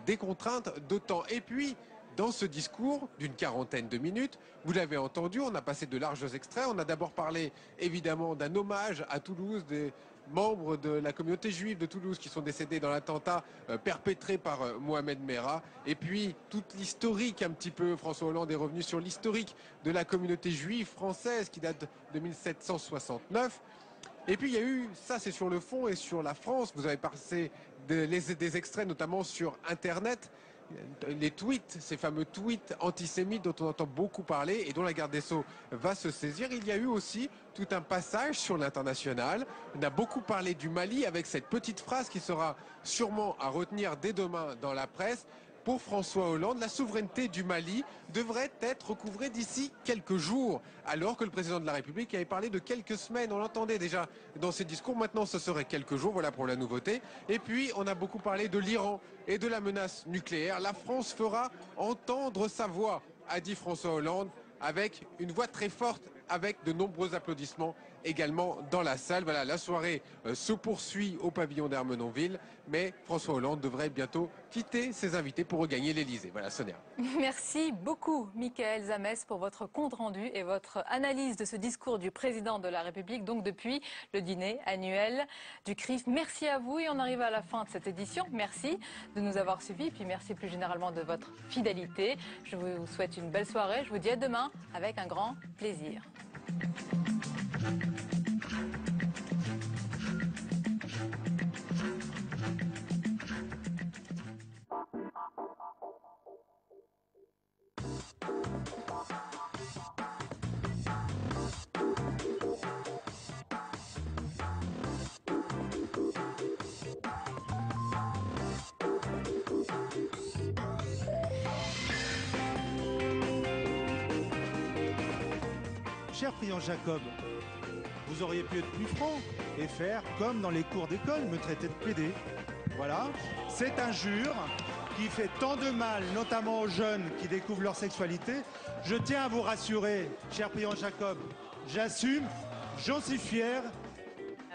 des contraintes de temps. Et puis, dans ce discours d'une quarantaine de minutes, vous l'avez entendu, on a passé de larges extraits. On a d'abord parlé évidemment d'un hommage à Toulouse, des membres de la communauté juive de Toulouse qui sont décédés dans l'attentat perpétré par Mohamed Merah. Et puis toute l'historique un petit peu, François Hollande est revenu sur l'historique de la communauté juive française qui date de 1769. Et puis il y a eu, ça c'est sur le fond et sur la France, vous avez passé des extraits notamment sur Internet, les tweets, ces fameux tweets antisémites dont on entend beaucoup parler et dont la garde des Sceaux va se saisir. Il y a eu aussi tout un passage sur l'international. On a beaucoup parlé du Mali avec cette petite phrase qui sera sûrement à retenir dès demain dans la presse. Pour François Hollande, la souveraineté du Mali devrait être recouvrée d'ici quelques jours, alors que le président de la République avait parlé de quelques semaines. On l'entendait déjà dans ses discours, maintenant ce serait quelques jours, voilà pour la nouveauté. Et puis on a beaucoup parlé de l'Iran et de la menace nucléaire. La France fera entendre sa voix, a dit François Hollande, avec une voix très forte, avec de nombreux applaudissements également dans la salle. Voilà, la soirée se poursuit au pavillon d'Ermenonville, mais François Hollande devrait bientôt quitter ses invités pour regagner l'Elysée. Voilà, Sonia. Merci beaucoup, Mickaël Zamès, pour votre compte rendu et votre analyse de ce discours du président de la République, donc depuis le dîner annuel du CRIF. Merci à vous et on arrive à la fin de cette édition. Merci de nous avoir suivis et puis merci plus généralement de votre fidélité. Je vous souhaite une belle soirée. Je vous dis à demain avec un grand plaisir. Cher Priant Jacob, vous auriez pu être plus franc et faire comme dans les cours d'école, me traiter de PD. Voilà, cette injure qui fait tant de mal, notamment aux jeunes qui découvrent leur sexualité. Je tiens à vous rassurer, cher Priant Jacob, j'assume, j'en suis fier.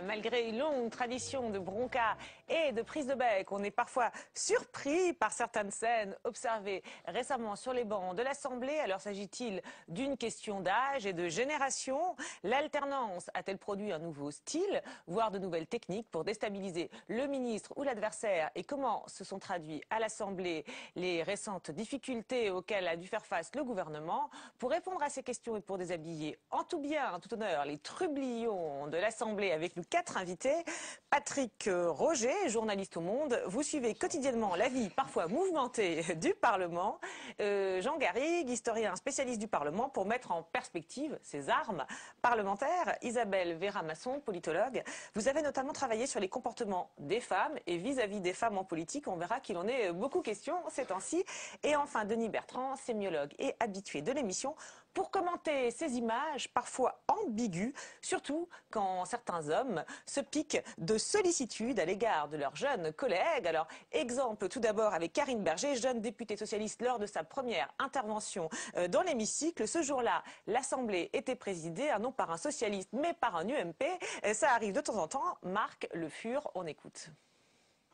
Malgré une longue tradition de bronca et de prise de bec, on est parfois surpris par certaines scènes observées récemment sur les bancs de l'Assemblée. Alors s'agit-il d'une question d'âge et de génération? L'alternance a-t-elle produit un nouveau style, voire de nouvelles techniques pour déstabiliser le ministre ou l'adversaire? Et comment se sont traduits à l'Assemblée les récentes difficultés auxquelles a dû faire face le gouvernement? Pour répondre à ces questions et pour déshabiller en tout bien, en tout honneur, les trublions de l'Assemblée avec nous 4 invités. Patrick Roger, journaliste au Monde. Vous suivez quotidiennement la vie parfois mouvementée du Parlement. Jean Garrigue, historien spécialiste du Parlement, pour mettre en perspective ses armes parlementaires. Isabelle Vera-Masson, politologue. Vous avez notamment travaillé sur les comportements des femmes et vis-à-vis des femmes en politique. On verra qu'il en est beaucoup question ces temps-ci. Et enfin, Denis Bertrand, sémiologue et habitué de l'émission, pour commenter ces images parfois ambiguës, surtout quand certains hommes se piquent de sollicitude à l'égard de leurs jeunes collègues. Alors, exemple tout d'abord avec Karine Berger, jeune députée socialiste lors de sa première intervention dans l'hémicycle. Ce jour-là, l'Assemblée était présidée, non par un socialiste, mais par un UMP. Ça arrive de temps en temps. Marc Le Fur, on écoute.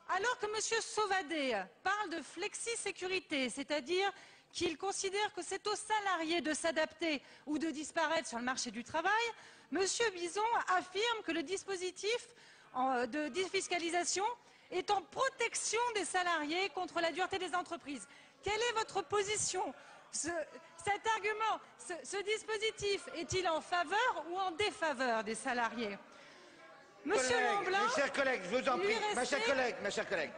Alors que M. Sauvadet parle de flexi-sécurité, c'est-à-dire qu'il considère que c'est aux salariés de s'adapter ou de disparaître sur le marché du travail, M. Bison affirme que le dispositif de défiscalisation est en protection des salariés contre la dureté des entreprises. Quelle est votre position? Cet argument, ce dispositif est-il en faveur ou en défaveur des salariés? Monsieur Lamblin, mes chers collègues, je vous en prie, mes chers collègues.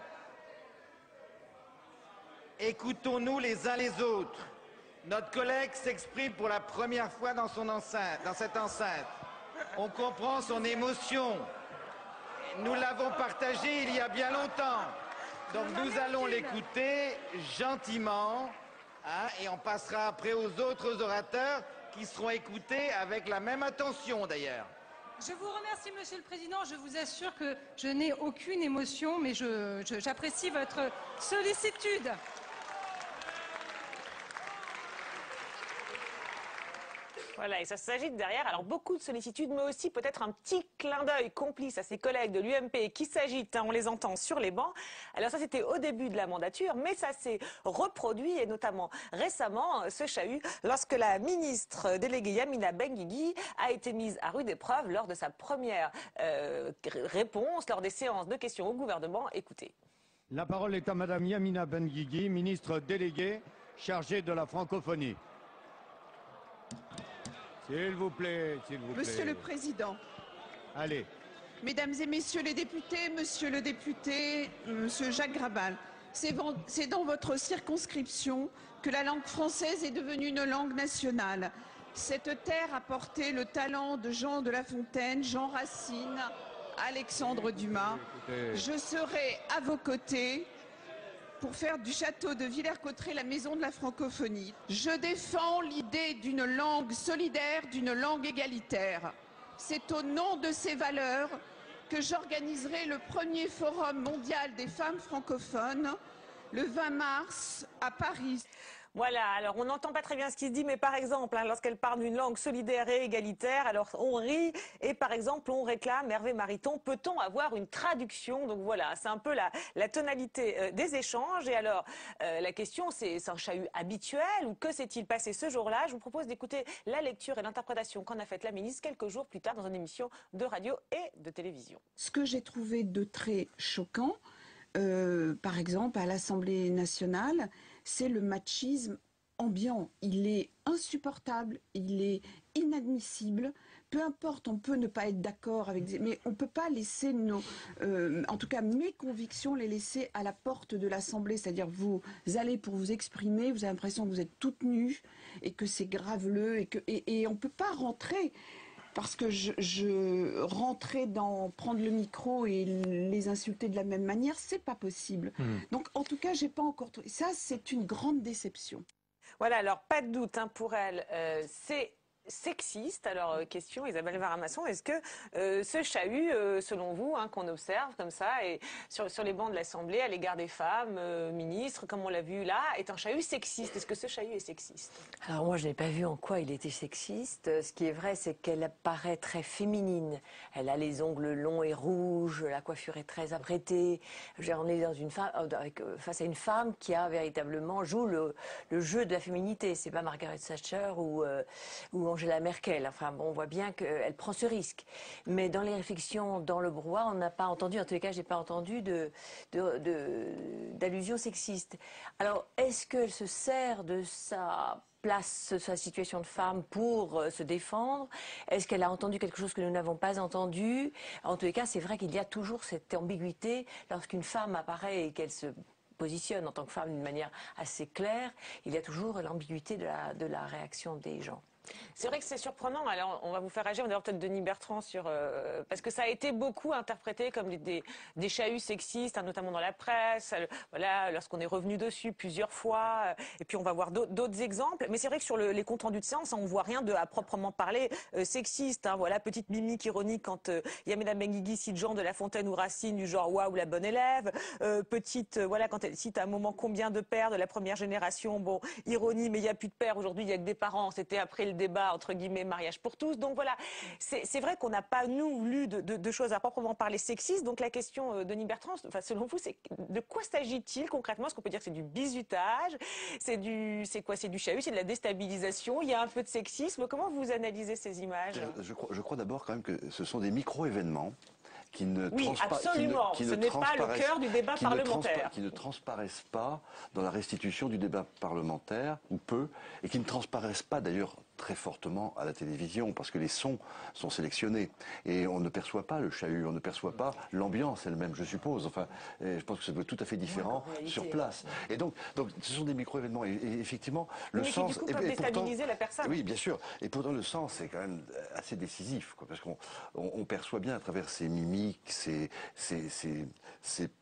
Écoutons-nous les uns les autres. Notre collègue s'exprime pour la première fois dans cette enceinte. On comprend son émotion. Nous l'avons partagée il y a bien longtemps. Donc nous allons l'écouter gentiment, et on passera après aux autres orateurs qui seront écoutés avec la même attention d'ailleurs. Je vous remercie, Monsieur le Président. Je vous assure que je n'ai aucune émotion, mais j'apprécie votre sollicitude. Voilà, et ça s'agite derrière, alors beaucoup de sollicitude, mais aussi peut-être un petit clin d'œil complice à ses collègues de l'UMP qui s'agitent, on les entend sur les bancs. Alors ça, c'était au début de la mandature, mais ça s'est reproduit, et notamment récemment, ce chahut, lorsque la ministre déléguée Yamina Benguigui a été mise à rude épreuve lors de sa première réponse, lors des séances de questions au gouvernement. Écoutez. La parole est à Madame Yamina Benguigui, ministre déléguée chargée de la francophonie. S'il vous plaît, s'il vous plaît. Monsieur le Président. Allez. Mesdames et Messieurs les députés, Monsieur le député, Monsieur Jacques Grabal, c'est dans votre circonscription que la langue française est devenue une langue nationale. Cette terre a porté le talent de Jean de La Fontaine, Jean Racine, Alexandre Dumas. Je serai à vos côtés pour faire du château de Villers-Cotterêts la maison de la francophonie. Je défends l'idée d'une langue solidaire, d'une langue égalitaire. C'est au nom de ces valeurs que j'organiserai le premier forum mondial des femmes francophones le 20 mars à Paris. Voilà, alors on n'entend pas très bien ce qui se dit, mais par exemple, lorsqu'elle parle d'une langue solidaire et égalitaire, alors on rit et par exemple on réclame, Hervé Mariton, peut-on avoir une traduction? Donc voilà, c'est un peu la tonalité des échanges. Et alors, la question c'est un chahut habituel ou que s'est-il passé ce jour-là? Je vous propose d'écouter la lecture et l'interprétation qu'en a faite la ministre quelques jours plus tard dans une émission de radio et de télévision. Ce que j'ai trouvé de très choquant, par exemple à l'Assemblée nationale, c'est le machisme ambiant. Il est insupportable, il est inadmissible. Peu importe, on peut ne pas être d'accord avec, mais on ne peut pas laisser en tout cas mes convictions, les laisser à la porte de l'Assemblée. C'est-à-dire vous allez pour vous exprimer, vous avez l'impression que vous êtes toute nue et que c'est graveleux et on ne peut pas rentrer. Parce que rentrer dans prendre le micro et les insulter de la même manière, c'est pas possible. Donc en tout cas, j'ai pas encore trouvé. Ça, c'est une grande déception. Voilà, alors pas de doute pour elle, c'est sexiste. Alors question Isabelle Varamasson, est-ce que ce chahut, selon vous, qu'on observe comme ça et sur les bancs de l'Assemblée à l'égard des femmes, ministres, comme on l'a vu là, est un chahut sexiste? Est-ce que ce chahut est sexiste? Alors moi je n'ai pas vu en quoi il était sexiste. Ce qui est vrai c'est qu'elle paraît très féminine. Elle a les ongles longs et rouges, la coiffure est très apprêtée. On est dans une femme, face à une femme qui a véritablement joue le jeu de la féminité. C'est pas Margaret Thatcher ou Angela Merkel. Enfin bon, on voit bien qu'elle prend ce risque. Mais dans les réflexions, dans le brouhaha, on n'a pas entendu, en tous les cas, j'ai pas entendu d'allusion sexiste. Alors, est-ce qu'elle se sert de sa place, sa situation de femme pour se défendre? Est-ce qu'elle a entendu quelque chose que nous n'avons pas entendu? En tous les cas, c'est vrai qu'il y a toujours cette ambiguïté lorsqu'une femme apparaît et qu'elle se positionne en tant que femme d'une manière assez claire, il y a toujours l'ambiguïté de la réaction des gens. C'est vrai que c'est surprenant. Alors, on va vous faire agir, on va peut-être Denis Bertrand sur parce que ça a été beaucoup interprété comme des chahuts sexistes, notamment dans la presse. Voilà, lorsqu'on est revenu dessus plusieurs fois. Et puis on va voir d'autres exemples. Mais c'est vrai que sur les comptes rendus de séance, on voit rien à proprement parler sexiste. Voilà, petite mimique ironique quand il y a Mme Benguigui cite Jean de La Fontaine ou Racine du genre waouh la bonne élève. Voilà, quand elle cite à un moment combien de pères de la première génération. Bon, ironie, mais il n'y a plus de pères aujourd'hui, il n'y a que des parents. C'était après le débat entre guillemets mariage pour tous. Donc voilà, c'est vrai qu'on n'a pas nous lu de choses à proprement parler sexistes. Donc la question, Denis Bertrand, selon vous, c'est de quoi s'agit-il concrètement? Est-ce qu'on peut dire que c'est du bizutage? C'est quoi? C'est du chahut? C'est de la déstabilisation? Il y a un peu de sexisme? Comment vous analysez ces images? Je crois d'abord quand même que ce sont des micro-événements qui ne absolument. Ce n'est pas le cœur du débat parlementaire. Qui ne transparaissent pas dans la restitution du débat parlementaire, ou peu, et qui ne transparaissent pas d'ailleurs très fortement à la télévision, parce que les sons sont sélectionnés. Et on ne perçoit pas le chahut, on ne perçoit pas l'ambiance elle-même, je suppose. Enfin, je pense que ça doit être tout à fait différent sur place. Et donc ce sont des micro-événements. Et effectivement, le sens... qui, du coup, peuvent déstabiliser la personne. Oui, bien sûr. Et pourtant, le sens est quand même assez décisif, parce qu'on perçoit bien à travers ces mimiques, ces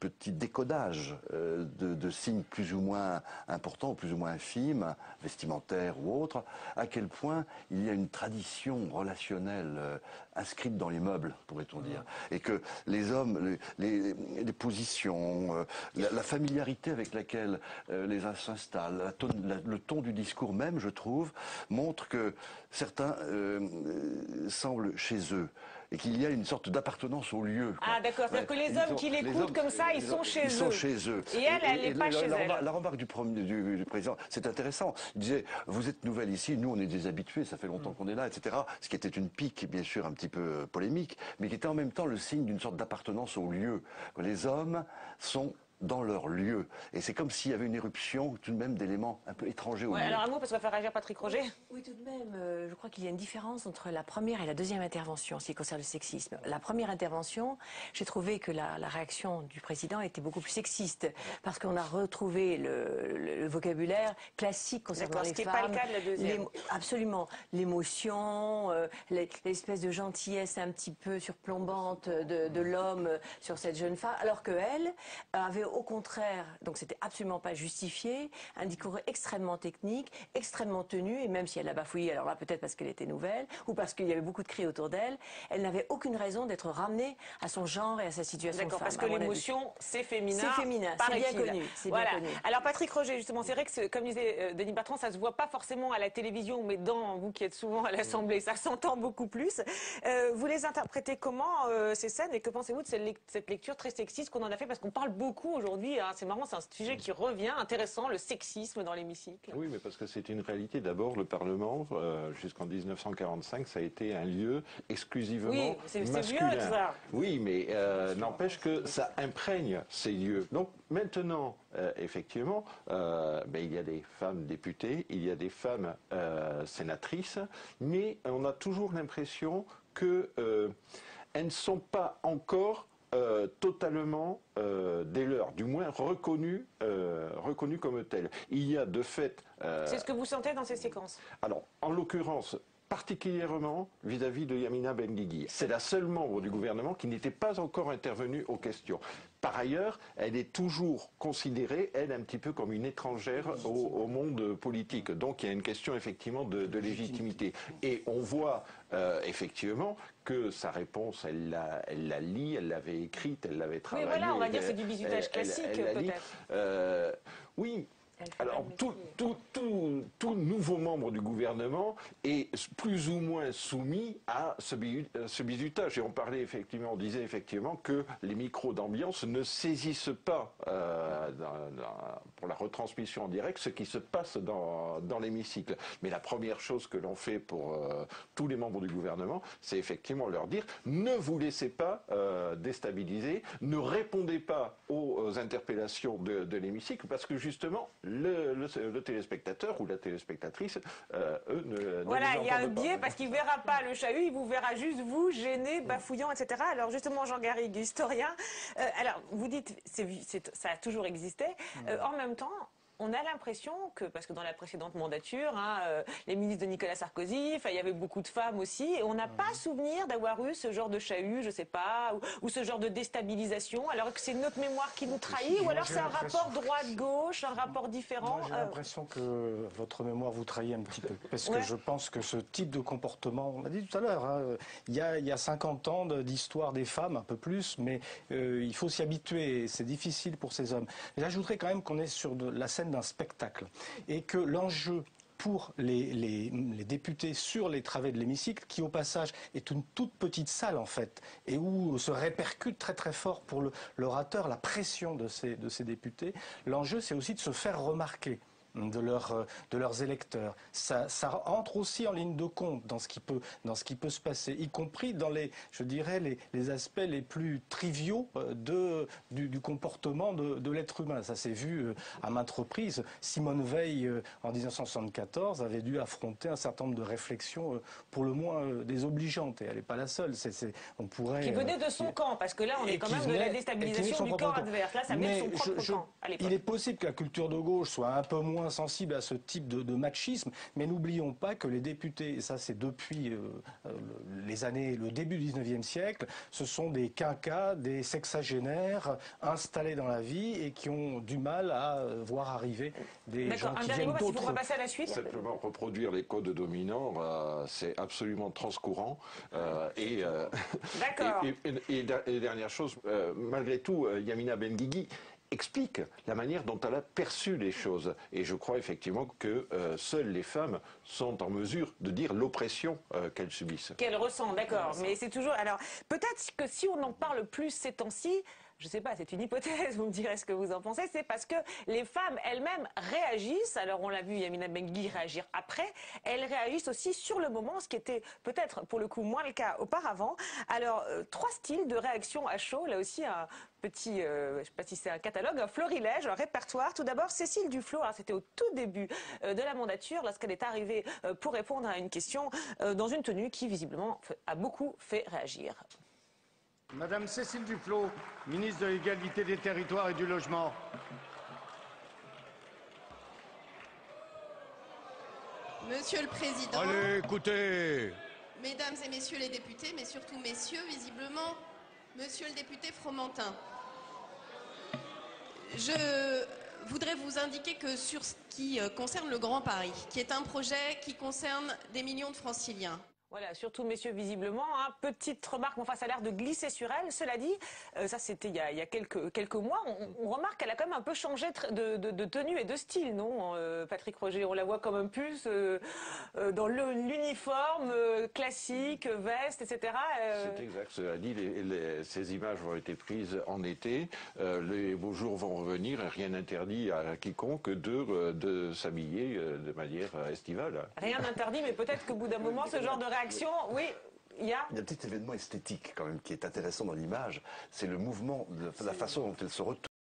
petits décodages de signes plus ou moins importants, plus ou moins infimes, vestimentaires ou autres, à quel point il y a une tradition relationnelle inscrite dans les meubles, pourrait-on dire. Et que les hommes, les positions, la familiarité avec laquelle les uns s'installent, le ton du discours même, je trouve, montre que certains semblent chez eux. Et qu'il y a une sorte d'appartenance au lieu. Ah d'accord, c'est-à-dire que les hommes qui l'écoutent comme ça, ils sont chez eux. Ils sont chez eux. Et elle n'est pas chez elle. La remarque du président, c'est intéressant. Il disait, vous êtes nouvelle ici, nous on est des habitués, ça fait longtemps qu'on est là, etc. Ce qui était une pique, bien sûr, un petit peu polémique, mais qui était en même temps le signe d'une sorte d'appartenance au lieu. Les hommes sont dans leur lieu. Et c'est comme s'il y avait une éruption tout de même d'éléments un peu étrangers au lieu. Alors un mot, parce qu'on va faire réagir Patrick Roger. Oui, tout de même, je crois qu'il y a une différence entre la première et la deuxième intervention en ce qui concerne le sexisme. La première intervention, j'ai trouvé que la réaction du président était beaucoup plus sexiste, parce qu'on a retrouvé le vocabulaire classique concernant les femmes. Ce qui n'est pas le cas de la deuxième. Absolument. L'émotion, l'espèce de gentillesse un petit peu surplombante de l'homme sur cette jeune femme, alors qu'elle avait au contraire, donc c'était absolument pas justifié, un discours extrêmement technique, extrêmement tenu, et même si elle a bafouillé, alors là peut-être parce qu'elle était nouvelle, ou parce qu'il y avait beaucoup de cris autour d'elle, elle n'avait aucune raison d'être ramenée à son genre et à sa situation de femme. D'accord, parce que l'émotion, c'est féminin. C'est féminin, c'est bien connu. Voilà. Alors Patrick Roger, justement, c'est vrai que, comme disait Denis Bertrand, ça se voit pas forcément à la télévision, mais vous qui êtes souvent à l'Assemblée, ça s'entend beaucoup plus. Vous les interprétez comment, ces scènes, et que pensez-vous de cette lecture très sexiste qu'on en a fait? Parce qu'on parle beaucoup aujourd'hui, hein, c'est marrant, c'est un sujet qui revient, intéressant, le sexisme dans l'hémicycle. Oui, mais parce que c'est une réalité. D'abord, le Parlement, jusqu'en 1945, ça a été un lieu exclusivement masculin. Vieux, ça. Oui, mais n'empêche que ça imprègne ces lieux. Donc maintenant, effectivement, il y a des femmes députées, il y a des femmes sénatrices, mais on a toujours l'impression qu'elles ne sont pas encore totalement dès lors, du moins reconnues comme telles. Il y a de fait... C'est ce que vous sentez dans ces séquences? Alors, en l'occurrence, particulièrement vis-à-vis de Yamina Benguigui. C'est la seule membre du gouvernement qui n'était pas encore intervenue aux questions. Par ailleurs, elle est toujours considérée, elle, un petit peu comme une étrangère au monde politique. Donc il y a une question effectivement de légitimité. Et on voit effectivement que sa réponse, elle la lit, elle l'avait écrite, elle l'avait travaillée. Oui, voilà, on va dire c'est du bizutage classique, peut-être. Oui. Alors, tout nouveau membre du gouvernement est plus ou moins soumis à ce bizutage. Et on disait effectivement que les micros d'ambiance ne saisissent pas pour la retransmission en direct ce qui se passe dans l'hémicycle. Mais la première chose que l'on fait pour tous les membres du gouvernement, c'est effectivement leur dire ne vous laissez pas déstabiliser, ne répondez pas aux interpellations de l'hémicycle, parce que justement, le téléspectateur ou la téléspectatrice, eux, ne voilà, il y a un biais pas. parce qu'il ne verra pas le chahut, il vous verra juste vous, gêné, bafouillant, etc. Alors justement, Jean Garrigue, historien, alors vous dites ça a toujours existé. En même temps, on a l'impression que, parce que dans la précédente mandature, les ministres de Nicolas Sarkozy, il y avait beaucoup de femmes aussi, et on n'a pas souvenir d'avoir eu ce genre de chahut, je sais pas, ou ce genre de déstabilisation, alors que c'est notre mémoire qui nous trahit, ou alors c'est un rapport droite-gauche, un rapport différent. J'ai l'impression que votre mémoire vous trahit un petit peu, parce que je pense que ce type de comportement, on l'a dit tout à l'heure, il y a 50 ans d'histoire des femmes, un peu plus, mais il faut s'y habituer, c'est difficile pour ces hommes. J'ajouterais quand même qu'on est sur la scène d'un spectacle et que l'enjeu pour les députés sur les travées de l'hémicycle, qui au passage est une toute petite salle en fait, et où se répercute très très fort pour l'orateur la pression de ces députés, l'enjeu c'est aussi de se faire remarquer de leurs électeurs. Ça entre aussi en ligne de compte dans ce qui peut se passer, y compris dans les aspects les plus triviaux du comportement de l'être humain. Ça s'est vu à maintes reprises. Simone Veil, en 1974, avait dû affronter un certain nombre de réflexions pour le moins désobligeantes, et elle n'est pas la seule. On pourrait, qui venait de son camp, parce que là on est quand même de la déstabilisation du camp adverse. Là ça met de son propre camp à l'époque. Il est possible que la culture de gauche soit un peu moins sensible à ce type de machisme, mais n'oublions pas que les députés, et ça c'est depuis le début du 19e siècle, ce sont des quinquas, des sexagénaires installés dans la vie et qui ont du mal à voir arriver des gens qui viennent d'autres. On va passer à la suite. Simplement reproduire les codes dominants, c'est absolument transcourant. D'accord. Et dernière chose, malgré tout, Yamina Benguigui explique la manière dont elle a perçu les choses. Et je crois effectivement que seules les femmes sont en mesure de dire l'oppression qu'elles subissent. Qu'elles ressentent, d'accord. Mais c'est toujours... Alors, peut-être que si on en parle plus ces temps-ci, je ne sais pas, c'est une hypothèse, vous me direz ce que vous en pensez, c'est parce que les femmes elles-mêmes réagissent, alors on l'a vu Yamina Benguigui réagir après, elles réagissent aussi sur le moment, ce qui était peut-être pour le coup moins le cas auparavant. Alors, 3 styles de réaction à chaud, là aussi un petit, je ne sais pas si c'est un catalogue, un florilège, un répertoire. Tout d'abord, Cécile Duflot, c'était au tout début de la mandature, lorsqu'elle est arrivée pour répondre à une question dans une tenue qui visiblement a beaucoup fait réagir. Madame Cécile Duflot, ministre de l'Égalité des Territoires et du Logement. Monsieur le Président. Allez, écoutez. Mesdames et messieurs les députés, mais surtout messieurs, visiblement, monsieur le député Fromentin. Je voudrais vous indiquer que sur ce qui concerne le Grand Paris, qui est un projet qui concerne des millions de franciliens. Voilà, surtout, messieurs, visiblement, hein, petite remarque, mais enfin, ça a l'air de glisser sur elle. Cela dit, ça c'était il y a quelques mois, on remarque qu'elle a quand même un peu changé de tenue et de style, non, Patrick Roger? On la voit quand même plus dans l'uniforme classique, veste, etc. C'est exact, cela dit, ces images ont été prises en été, les beaux jours vont revenir, et rien n'interdit à quiconque de s'habiller de manière estivale. Rien n'interdit, mais peut-être qu'au bout d'un moment, ce genre de réaction, oui, il y a un petit événement esthétique quand même qui est intéressant dans l'image, c'est le mouvement, la façon dont elle se retourne.